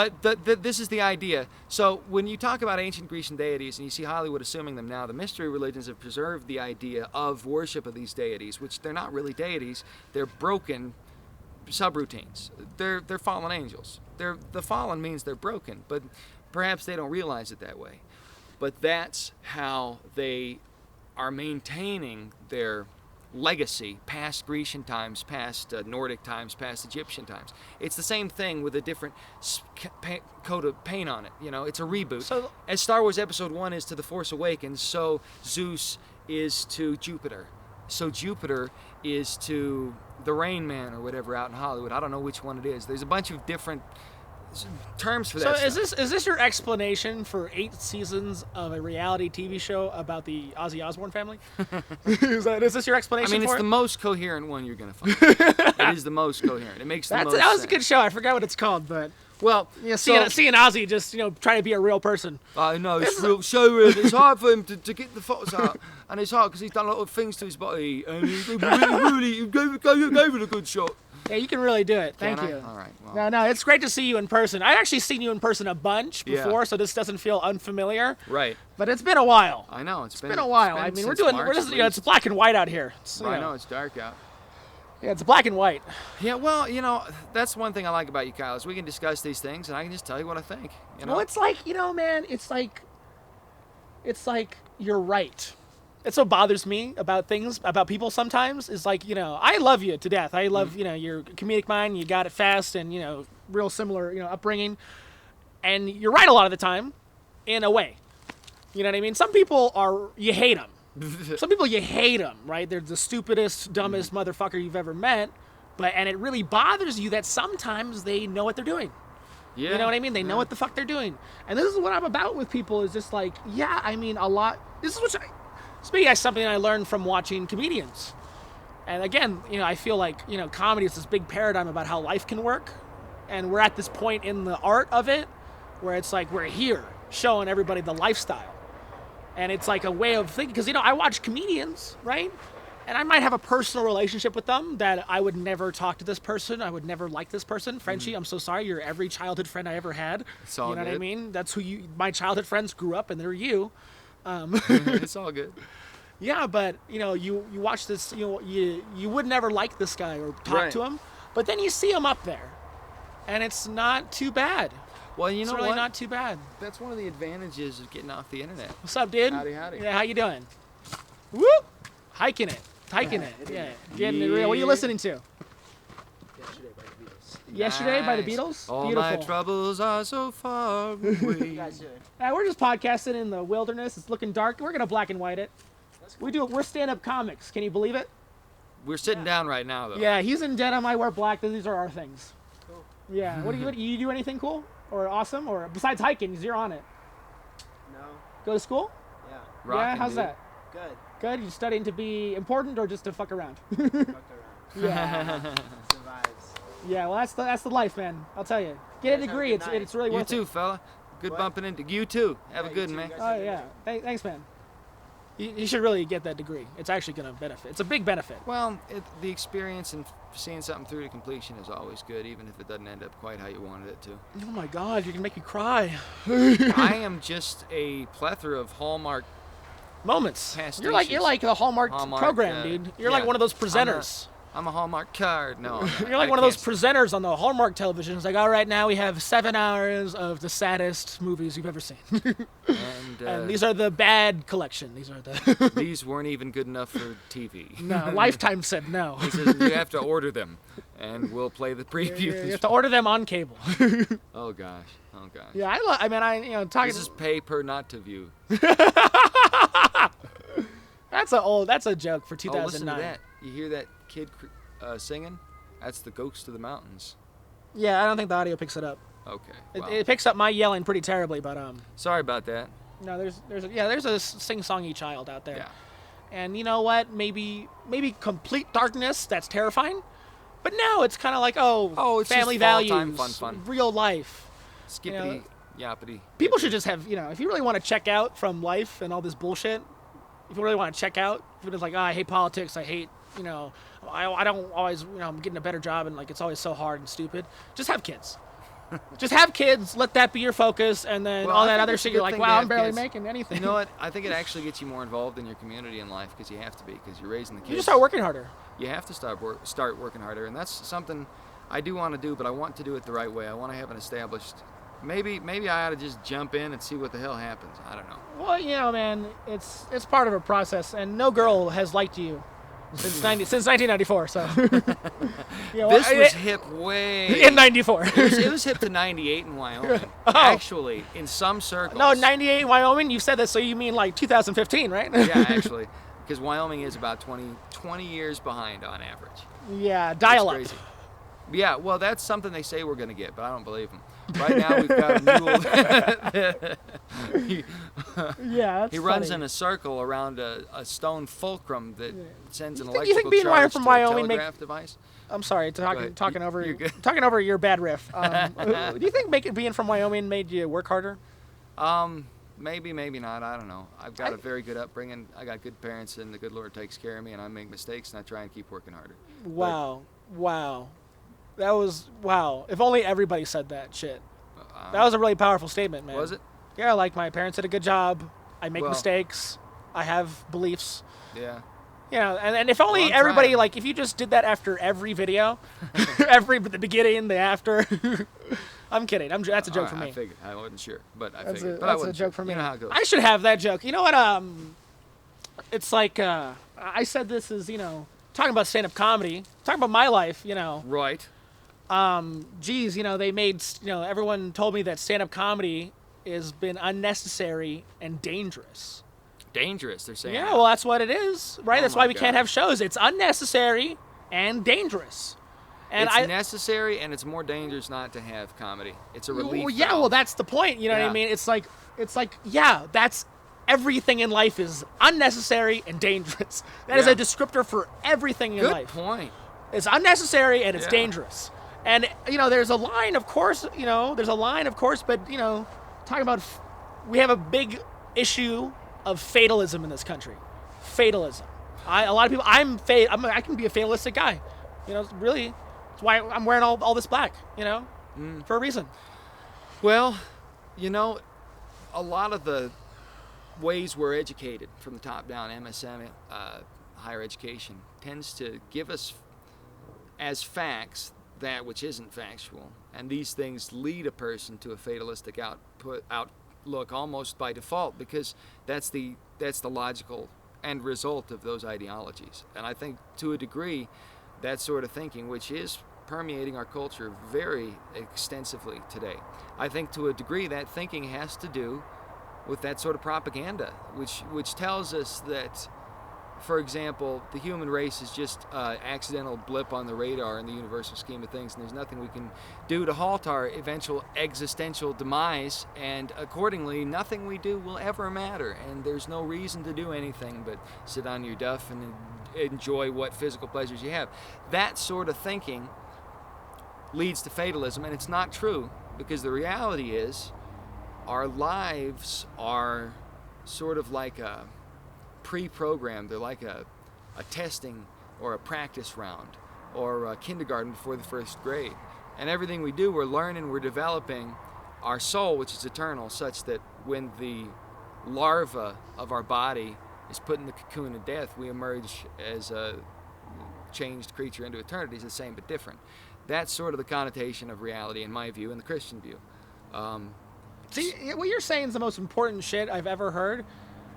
this is the idea. So when you talk about ancient Grecian deities and you see Hollywood assuming them now, the mystery religions have preserved the idea of worship of these deities, which they're not really deities. They're broken subroutines. They're fallen angels. The fallen means they're broken, but perhaps they don't realize it that way. But that's how they are maintaining their legacy past Grecian times, past Nordic times, past Egyptian times. It's the same thing with a different coat of paint on it. It's a reboot. So- As Star Wars Episode 1 is to The Force Awakens, so Zeus is to Jupiter. So Jupiter is to the Rain Man or whatever out in Hollywood. I don't know which one it is. There's a bunch of different terms for So that stuff. is this your explanation for 8 seasons of a reality TV show about the Ozzy Osbourne family? is this your I explanation mean, it's for the it? most coherent one you're going to find. It is the most coherent. It makes the most That was a sense. good show. I forgot what it's called, but Well, seeing Ozzy just try to be a real person. I know, it's real showroom. It's hard for him to get the photos out. And it's hard because he's done a lot of things to his body. And he really gave it a good shot. Yeah, you can really do it. Thank Can I? you. All right. Well, No, it's great to see you in person. I've actually seen you in person a bunch Yeah. before, so this doesn't feel unfamiliar. right. But it's been a while. I know. It's Been a while. I mean, we're just, it's black and white out here. I know, it's dark out. Yeah, it's black and white. Yeah, well, that's one thing I like about you, Kyle, is we can discuss these things and I can just tell you what I think. Well, it's like, man, it's like you're right. That's what bothers me about things, about people sometimes, is like, I love you to death. I love, your comedic mind, you got it fast, and, real similar, upbringing. And you're right a lot of the time, in a way. You know what I mean? Some people you hate them. Some people you hate them, right? They're the stupidest, dumbest motherfucker you've ever met. And it really bothers you that sometimes they know what they're doing. Yeah. You know what I mean? They know what the fuck they're doing. And this is what I'm about with people, is just like, yeah, I mean, a lot. This is speaking as something I learned from watching comedians. And again, I feel like, comedy is this big paradigm about how life can work. And we're at this point in the art of it where it's like we're here showing everybody the lifestyle. And it's like a way of thinking. Because, I watch comedians, right? and I might have a personal relationship with them that I would never talk to this person. I would never like this person. Frenchie, I'm so sorry. You're every childhood friend I ever had. It's all you know what I good. mean? That's who my childhood friends grew up, and they're you. It's all good. Yeah, but you watch this. You would never like this guy or talk Right. to him, but then you see him up there, and it's not too bad. Well, you It's know really what? not too bad. That's one of the advantages of getting off the internet. What's up, dude? Howdy, howdy. Yeah, how you doing? Whoop! Hiking it. Yeah. Getting it real. What are you Yeah. listening to? Yesterday by the Beatles. Yesterday by the Nice. Beatles? All Beautiful. my troubles are so far away. You guys doing? We're just podcasting in the wilderness. It's looking dark. We're gonna black and white it. We're stand-up comics. Can you believe it? We're sitting down right now, though. Yeah, he's in denim. I wear black. These are our things. Cool. Yeah. What do you do? Anything cool or awesome or besides hiking? 'Cause you're on it. No. Go to school? Yeah. Yeah. Rockin', How's dude. that? Good. Good. You studying to be important or just to fuck around? Fucked around. Yeah. Survives. Yeah. Well, that's the life, man. I'll tell you. Get a Guys, have a degree. good It's night. it's really You worth too, it. fella. Good What? bumping into you too. Have Yeah, a good you one, too, man. guys. Oh yeah. Thanks, man. You should really get that degree. It's actually gonna benefit. It's a big benefit. Well, the experience and seeing something through to completion is always good, even if it doesn't end up quite how you wanted it to. Oh my God, you're gonna make me cry. I am just a plethora of Hallmark. Moments. Past You're like stations. the Hallmark, Hallmark, program, dude. You're like yeah. one of those I'm presenters. I'm a Hallmark card. No, I'm not. You're like I one of those can't presenters on the Hallmark television. It's like, all right, now we have 7 hours of the saddest movies you've ever seen. And, And these are the bad collection. These are the these weren't even good enough for TV. no. Lifetime said no. He says you have to order them, and we'll play the You previews. have to order them on cable. Oh gosh, oh gosh. Yeah, I mean, talking. This is pay per not to view. That's a joke for Oh, listen 2009. to that. You hear that kid singing? That's the Ghost of the Mountains. Yeah, I don't think the audio picks it up. Okay. It, Wow. it picks up my yelling pretty terribly, but Sorry about that. no, there's a sing-songy child out there. Yeah. And you know what? Maybe complete darkness. That's terrifying. But no, it's kind of like Oh, it's just family fall values, time, fun. real life. Skippity, yappity. People should just have, if you really want to check out from life and all this bullshit, if you really want to check out, if you're just like, I hate politics, I hate, I don't always, I'm getting a better job and like it's always so hard and stupid. Just have kids. Just have kids. Let that be your focus, and then Well, all I that think other it's a shit. You're good like, thing to wow, I'm have barely kids. making anything. You know what? I think it actually gets you more involved in your community and life because you have to be, because you're raising the kids. You just start working harder. You have to start working harder, and that's something I do want to do, but I want to do it the right way. I want to have an established. Maybe I ought to just jump in and see what the hell happens. I don't know. Well, man, it's part of a process, and no girl has liked you since 1994. So This was hip way. in 94. It was hip to 98 in Wyoming. Actually, in some circles. No, 98 in Wyoming. You said that, so you mean like 2015, right? Yeah, actually, because Wyoming is about 20 years behind on average. Yeah, It's dial up. crazy. Yeah, well, that's something they say we're going to get, but I don't believe them. Right now, we've got a mule. Yeah, that's He runs funny. in a circle around a stone fulcrum that sends an You think electrical being charge from to Wyoming a make- telegraph device. I'm sorry, ahead. talking You're over good. your bad riff. Do you think being from Wyoming made you work harder? Maybe, maybe not. I don't know. I've got a very good upbringing. I got good parents, and the good Lord takes care of me. And I make mistakes, and I try and keep working harder. Wow. That was wow. If only everybody said that shit. But, That was a really powerful statement, man. was it? Yeah, like my parents did a good job. I make Well- mistakes. I have beliefs. Yeah. And if only Well, I'm everybody, trying. like, if you just did that after every video, the beginning, the after. I'm kidding. That's a joke All for right, me. I figured. I wasn't sure, but I That's figured. a, but I that's a wasn't joke sure. for me. You know how it goes. I should have that joke. You know what? It's like I said this is talking about stand-up comedy, talking about my life. Right. Geez, they made everyone told me that stand-up comedy has been unnecessary and dangerous. Dangerous, they're saying. Yeah, well, that's what it is, right? Oh That's my why we can't God. have shows. It's unnecessary and dangerous. And It's necessary, and it's more dangerous not to have comedy. It's a relief. well, yeah, valve. well, that's the point. You know what I Yeah. mean? It's like, yeah, that's everything in life is unnecessary and dangerous. That is Yeah. a descriptor for everything in Good life. point. It's unnecessary and it's Yeah. dangerous. And there's a line, of course. But talking about, we have a big issue of fatalism in this country. Fatalism. A lot of people. I can be a fatalistic guy. You know, really. That's why I'm wearing all this black. You know, for a reason. Well, you know, a lot of the ways we're educated from the top down, MSM, higher education, tends to give us as facts that which isn't factual. And these things lead a person to a fatalistic outlook almost by default, because that's the logical end result of those ideologies. And I think to a degree, that sort of thinking, which is permeating our culture very extensively today, I think to a degree that thinking has to do with that sort of propaganda, which tells us that, for example, the human race is just an accidental blip on the radar in the universal scheme of things, and there's nothing we can do to halt our eventual existential demise, and accordingly, nothing we do will ever matter, and there's no reason to do anything but sit on your duff and enjoy what physical pleasures you have. That sort of thinking leads to fatalism, and it's not true, because the reality is our lives are sort of like a pre-programmed. They're like a testing or a practice round or a kindergarten before the first grade. And everything we do, we're learning, we're developing our soul, which is eternal, such that when the larva of our body is put in the cocoon of death, we emerge as a changed creature into eternity. It's the same but different. That's sort of the connotation of reality in my view and the Christian view. See, what you're saying is the most important shit I've ever heard,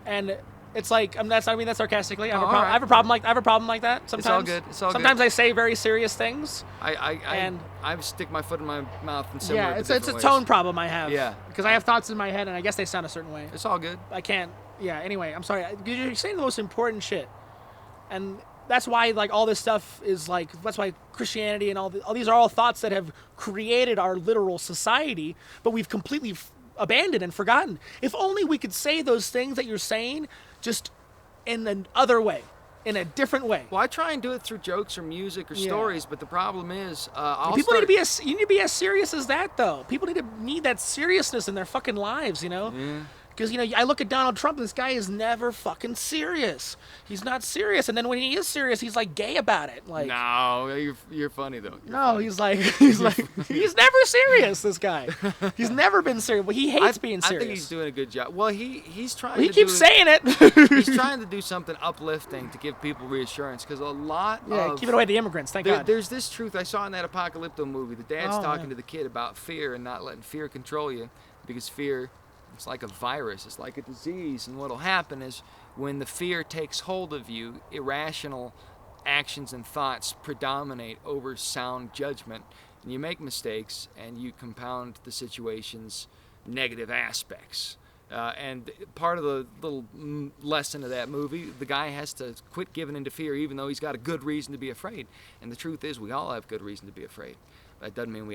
and it's like I mean that sarcastically. I have a problem like that. Sometimes It's all good. It's all sometimes good. I say very serious things. I stick my foot in my mouth in similar Yeah, it's different a ways. tone problem I have. Yeah. because I have thoughts in my head, and I guess they sound a certain way. It's all good. I can't. Yeah. Anyway, I'm sorry. You're saying the most important shit, and that's why like all this stuff is like that's why Christianity and all these are all thoughts that have created our literal society, but we've completely abandoned and forgotten. If only we could say those things that you're saying just in another way, in a different way. Well, I try and do it through jokes or music or Yeah. stories, but the problem is, People need to be you need to be as serious as that though. People need that seriousness in their fucking lives, you know? Yeah. Because, you know, I look at Donald Trump, and this guy is never fucking serious. He's not serious. And then when he is serious, he's like gay about it. Like, No, you're funny though. You're no, funny. he's never serious, this guy. He's never been serious. Well, he hates being serious. I think he's doing a good job. Well, he's trying. He to keeps do, saying it. He's trying to do something uplifting to give people reassurance, because a lot Yeah, of keeping away the immigrants, thank God. there's this truth I saw in that Apocalypto movie. The dad's Oh, talking man. to the kid about fear and not letting fear control you, because fear, it's like a virus, it's like a disease, and what'll happen is when the fear takes hold of you, irrational actions and thoughts predominate over sound judgment, and you make mistakes and you compound the situation's negative aspects. And part of the little lesson of that movie, the guy has to quit giving in to fear, even though he's got a good reason to be afraid. And the truth is, we all have good reason to be afraid. That doesn't mean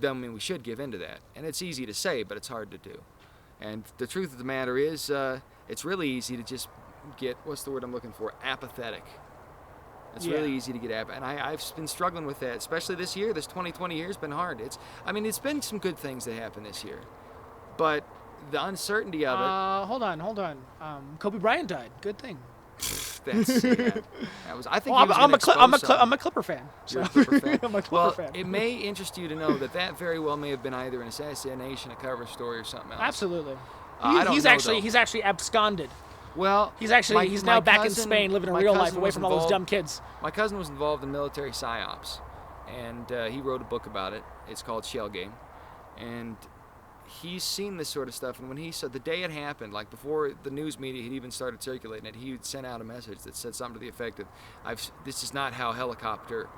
doesn't mean we should give in to that. And it's easy to say, but it's hard to do. And the truth of the matter is, it's really easy to just get, what's the word I'm looking for, apathetic. It's really easy to get apathetic. And I've been struggling with that, especially this year. This 2020 year has been hard. It's been some good things that happened this year. But the uncertainty of it, Hold on. Kobe Bryant died. Good thing. that's, that was, I think Well, he was I'm gonna expose something. a Clipper fan. You're a so- Clipper fan? I'm a Clipper Well, fan. it may interest you to know that very well may have been either an assassination, a cover story, or something else. Absolutely. I don't he's know, actually though. he's actually absconded. Well, He's now my back in cousin- Spain living a my real life cousin away was from all those involved- dumb kids. My cousin was involved in military psyops, and he wrote a book about it. It's called Shell Game, and he's seen this sort of stuff. And when he said the day it happened, like before the news media had even started circulating it, he would send out a message that said something to the effect of, "This is not how helicopter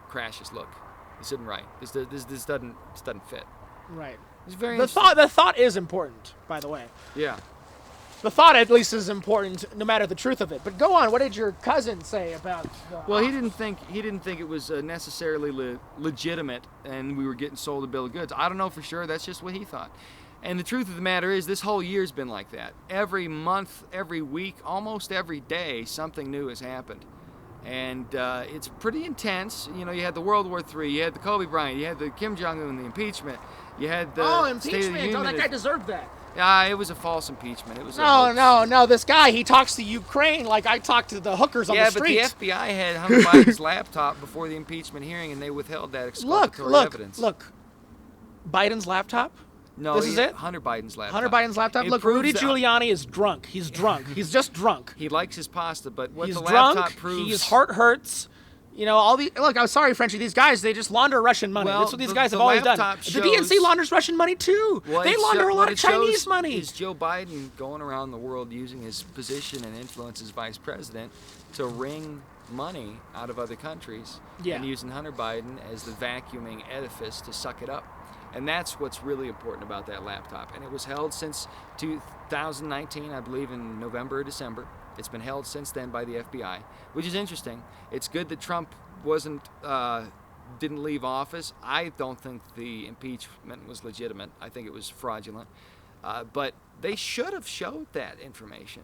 crashes look. This isn't right. This doesn't fit." Right. It's very The thought is important, by the way. Yeah. The thought at least is important, no matter the truth of it. But go on. What did your cousin say about? Well, he didn't think it was necessarily legitimate, and we were getting sold a bill of goods. I don't know for sure. That's just what he thought. And the truth of the matter is, this whole year's been like that. Every month, every week, almost every day, something new has happened, and it's pretty intense. You know, you had the World War III, you had the Kobe Bryant, you had the Kim Jong-un, the impeachment, you had the State of the impeachment! Union. Oh, that guy deserved that. It was a false impeachment. It was a No, hoax. no. This guy, he talks to Ukraine like I talk to the hookers on Yeah, the but the streets. FBI had Hunter Biden's laptop before the impeachment hearing, and they withheld that exculpatory evidence. Look. Biden's laptop. No, This is it? Hunter Biden's laptop. Hunter Biden's laptop. It Look, proves Rudy that- Giuliani is drunk. He's drunk. He's just drunk. He likes his pasta, but what He's the laptop drunk. proves. His heart hurts. You know, all the look. I'm sorry, Frenchie. These guys, they just launder Russian money. Well, That's what these the- guys have the always done. laptop The DNC shows- launders Russian money too. What They it launder sho- a lot what of it shows Chinese money. Is Joe Biden going around the world using his position and influence as vice president to wring money out of other countries, Yeah. and using Hunter Biden as the vacuuming edifice to suck it up. And that's what's really important about that laptop. And it was held since 2019, I believe, in November or December. It's been held since then by the FBI, which is interesting. It's good that Trump didn't leave office. I don't think the impeachment was legitimate. I think it was fraudulent. But they should have showed that information.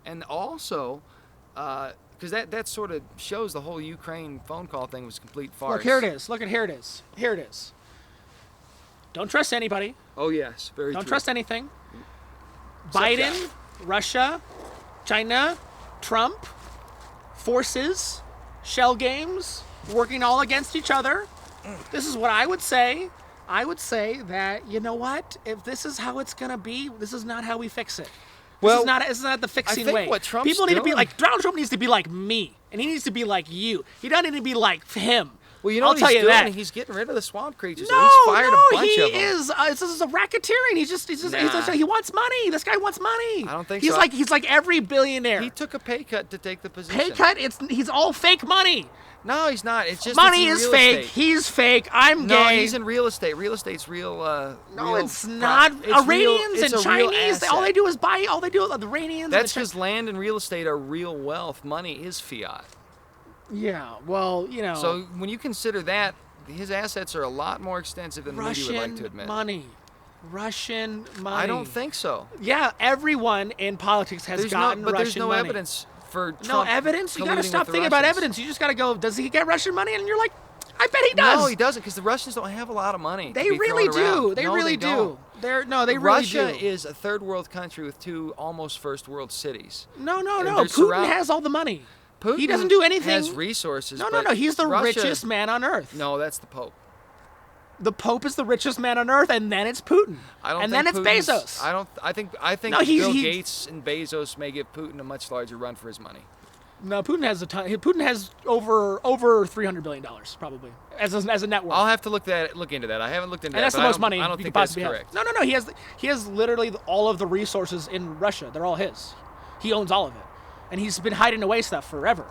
And also, because that sort of shows the whole Ukraine phone call thing was a complete farce. Look, here it is. Look at here it is. Here it is. Don't trust anybody. Oh, yes. Very Don't true. trust anything. Except Biden, that. Russia, China, Trump, forces, shell games, working all against each other. This is what I would say. I would say that, you know what? If this is how it's going to be, this is not how we fix it. Well, this is not the fixing think way. what Trump's People need to be doing- like, Donald Trump needs to be like me, and he needs to be like you. He doesn't need to be like him. Well, you know I'll what tell he's you doing? that. He's getting rid of the swamp creatures. No, he's fired no, a bunch he of them. is. This is a racketeering. He wants money. This guy wants money. I don't think he's so. He's like every billionaire. He took a pay cut to take the position. Pay cut. He's all fake money. No, he's not. It's just Money it's is in real fake. estate. He's fake. I'm No, gay. he's in real estate. Real estate's real. No, real it's not. It's real- Iranians it's and a real Chinese. asset. All they do is buy. All they do. The Iranians. That's and because land and real estate are real wealth. Money is fiat. yeah. Well, you know. So when you consider that, his assets are a lot more extensive than the media would like to Russian admit. money. Russian money. I don't think so. Yeah, everyone in politics has gotten but Russian there's no money. evidence for Trump. No evidence. You got to colluding stop with the thinking about Russians. evidence. You just got to go. Does he get Russian money? And you're like, I bet he does. No, he doesn't, because the Russians don't have a lot of money. They to be really thrown around. do. They No, really they do. don't. They really Russia do. is a third world country with two almost first world cities. No, no, and no. they're Putin surround- has all the money. Putin He doesn't do anything. has resources. No, no, but no. He's the Russia- richest man on earth. No, that's the Pope. The Pope is the richest man on earth, and then it's Putin. I don't and think then it's Putin's- Bezos. I think No, Bill he- Gates and Bezos may give Putin a much larger run for his money. No, Putin has a ton. Putin has over $300 billion probably as a net worth. I'll have to look into that. I haven't looked into And that. that's the but most money I don't you think could that's possibly have. correct. No, no, no. He has literally all of the resources in Russia. They're all his. He owns all of it, and he's been hiding away stuff forever.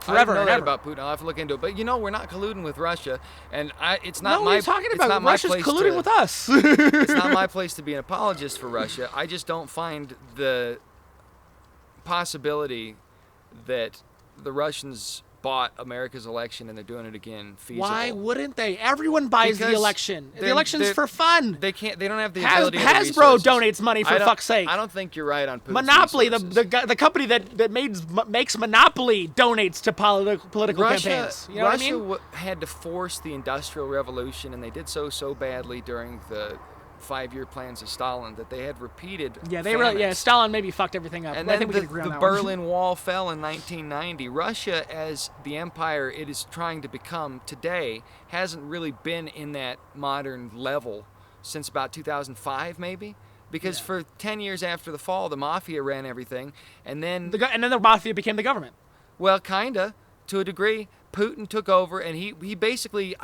I didn't know and that ever. about Putin. I'll have to look into it. But we're not colluding with Russia, and it's not No, what my. are you talking it's about? not my Russia's place colluding to, with us. It's not my place to be an apologist for Russia. I just don't find the possibility that the Russians bought America's election and they're doing it again feasible. Why wouldn't they? Everyone buys the Because election. The they're- election's they're- for fun. They can't. They don't have the ability. or the Hasbro resources. donates money for I don't- fuck's sake. I don't think you're right on Putin's Monopoly, resources. the company that makes Monopoly, donates to political Russia, campaigns. You know what I Russia mean? had to force the Industrial Revolution, and they did so badly during the 5-year plans of Stalin that they had repeated. Yeah, they really. Yeah, famines. Stalin maybe fucked everything up. And I then think we the, can agree on the that one. Berlin Wall fell in 1990. Russia, as the empire it is trying to become today, hasn't really been in that modern level since about 2005, maybe. Because for 10 years after the fall, the mafia ran everything, and then And then the mafia became the government. well, kinda, to a degree. Putin took over, and he basically,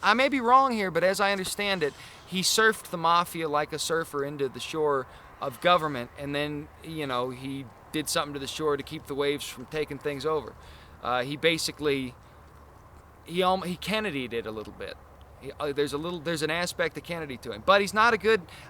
I may be wrong here, but as I understand it, he surfed the mafia like a surfer into the shore of government, and then, he did something to the shore to keep the waves from taking things over. He basically, he Kennedy'd it a little bit. There's an aspect of Kennedy to him, but he's not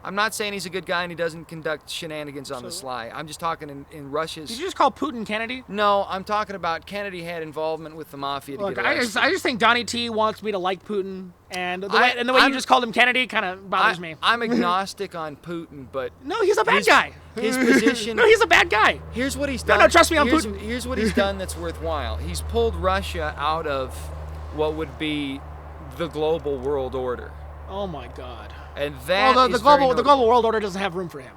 I'm not saying he's a good guy and he doesn't conduct shenanigans on the sly. I'm just talking in Russia's. Did you just call Putin Kennedy? No, I'm talking about Kennedy had involvement with the mafia to Look, get I arrested. just think Donnie T wants me to like Putin, and the way I'm- you just called him Kennedy kind of bothers me. I'm agnostic on Putin, but No, he's a bad guy. his position. No, he's a bad guy. Here's what he's No, done. no, trust me on here's, Putin. Here's what he's done that's worthwhile. He's pulled Russia out of what would be the global world order. Oh my God. And that Well, the is very notable. global world order doesn't have room for him.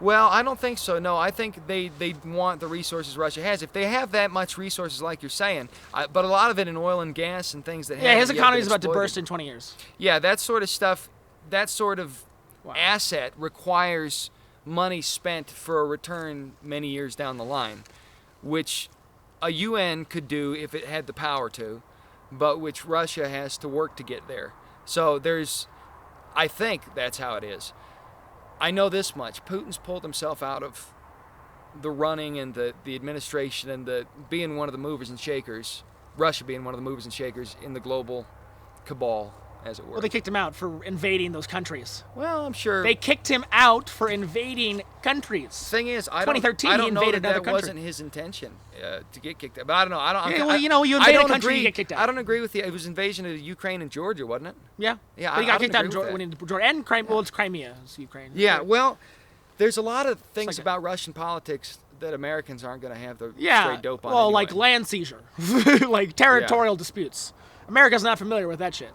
Well, I don't think so. No, I think they want the resources Russia has. If they have that much resources, like you're saying, but a lot of it in oil and gas and things that Yeah, haven't his yet economy been is about to exploited. burst in 20 years. Yeah, that sort of stuff, that sort of Wow. asset requires money spent for a return many years down the line, which a UN could do if it had the power to, but which Russia has to work to get there. So I think that's how it is. I know this much. Putin's pulled himself out of the running and the administration and being one of the movers and shakers, Russia being one of the movers and shakers in the global cabal, as it were. Well, they kicked him out for invading those countries. Well, I'm sure. They kicked him out for invading countries. Thing is, I 2013, don't he know that invaded another that country. wasn't his intention to get kicked out. But I don't know. I don't. Yeah, well, I, you know, you I invade a don't country, agree. you get kicked out. I don't agree with the. It was invasion of Ukraine and Georgia, wasn't it? Yeah. Yeah, But he I got don't kicked out agree with when Jordan and Crimea. Well, it's Crimea. It's Ukraine. Yeah. Well, there's a lot of things like about Russian politics that Americans aren't going to have the Yeah. straight dope on. Well, anyway. like land seizure, like territorial disputes. America's not familiar with that shit.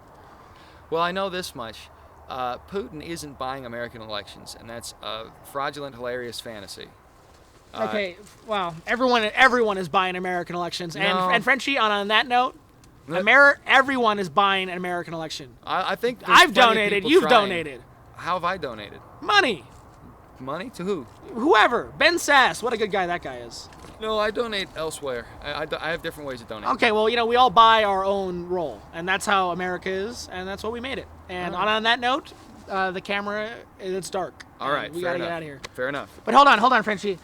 Well, I know this much. Putin isn't buying American elections, and that's a fraudulent, hilarious fantasy. Okay. Well, everyone is buying American elections, No. and Frenchie. On that note, everyone is buying an American election. I think there's I've plenty of donated. people You've trying. donated. How have I donated? Money. Money to who? Whoever. Ben Sass. What a good guy that guy is. No, I donate elsewhere. I have different ways of donating. Okay, well, we all buy our own role, and that's how America is, and that's what we made it. And on that note, the camera, it's dark. All right, and we fair gotta enough. get out of here. Fair enough. But hold on, Frenchie.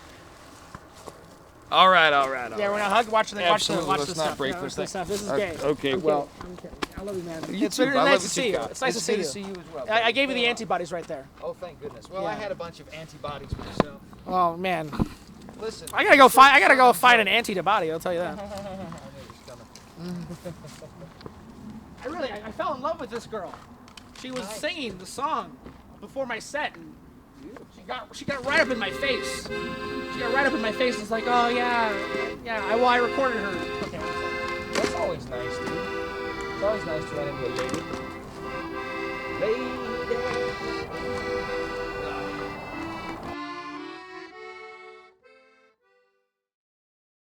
All right. Yeah, we're gonna hug. Watch the Absolutely, watch let's the not stuff. break Yeah, this watch the thing. stuff. This is gay. okay, I'm well- kidding. I'm kidding. I love you, man. You It's too, very I nice love to what see you you. got. It's nice to see good you. to see you as well. I gave you the antibodies right there. Oh, thank goodness. Well, Yeah. I had a bunch of antibodies myself. Oh man, Listen. I gotta go find an antibody. I'll tell you that. I fell in love with this girl. She was singing the song before my set, and she got right up in my face. She got right up in my face. It's like, oh yeah. I recorded her. Okay. That's always nice, dude. It's always nice to run into a lady.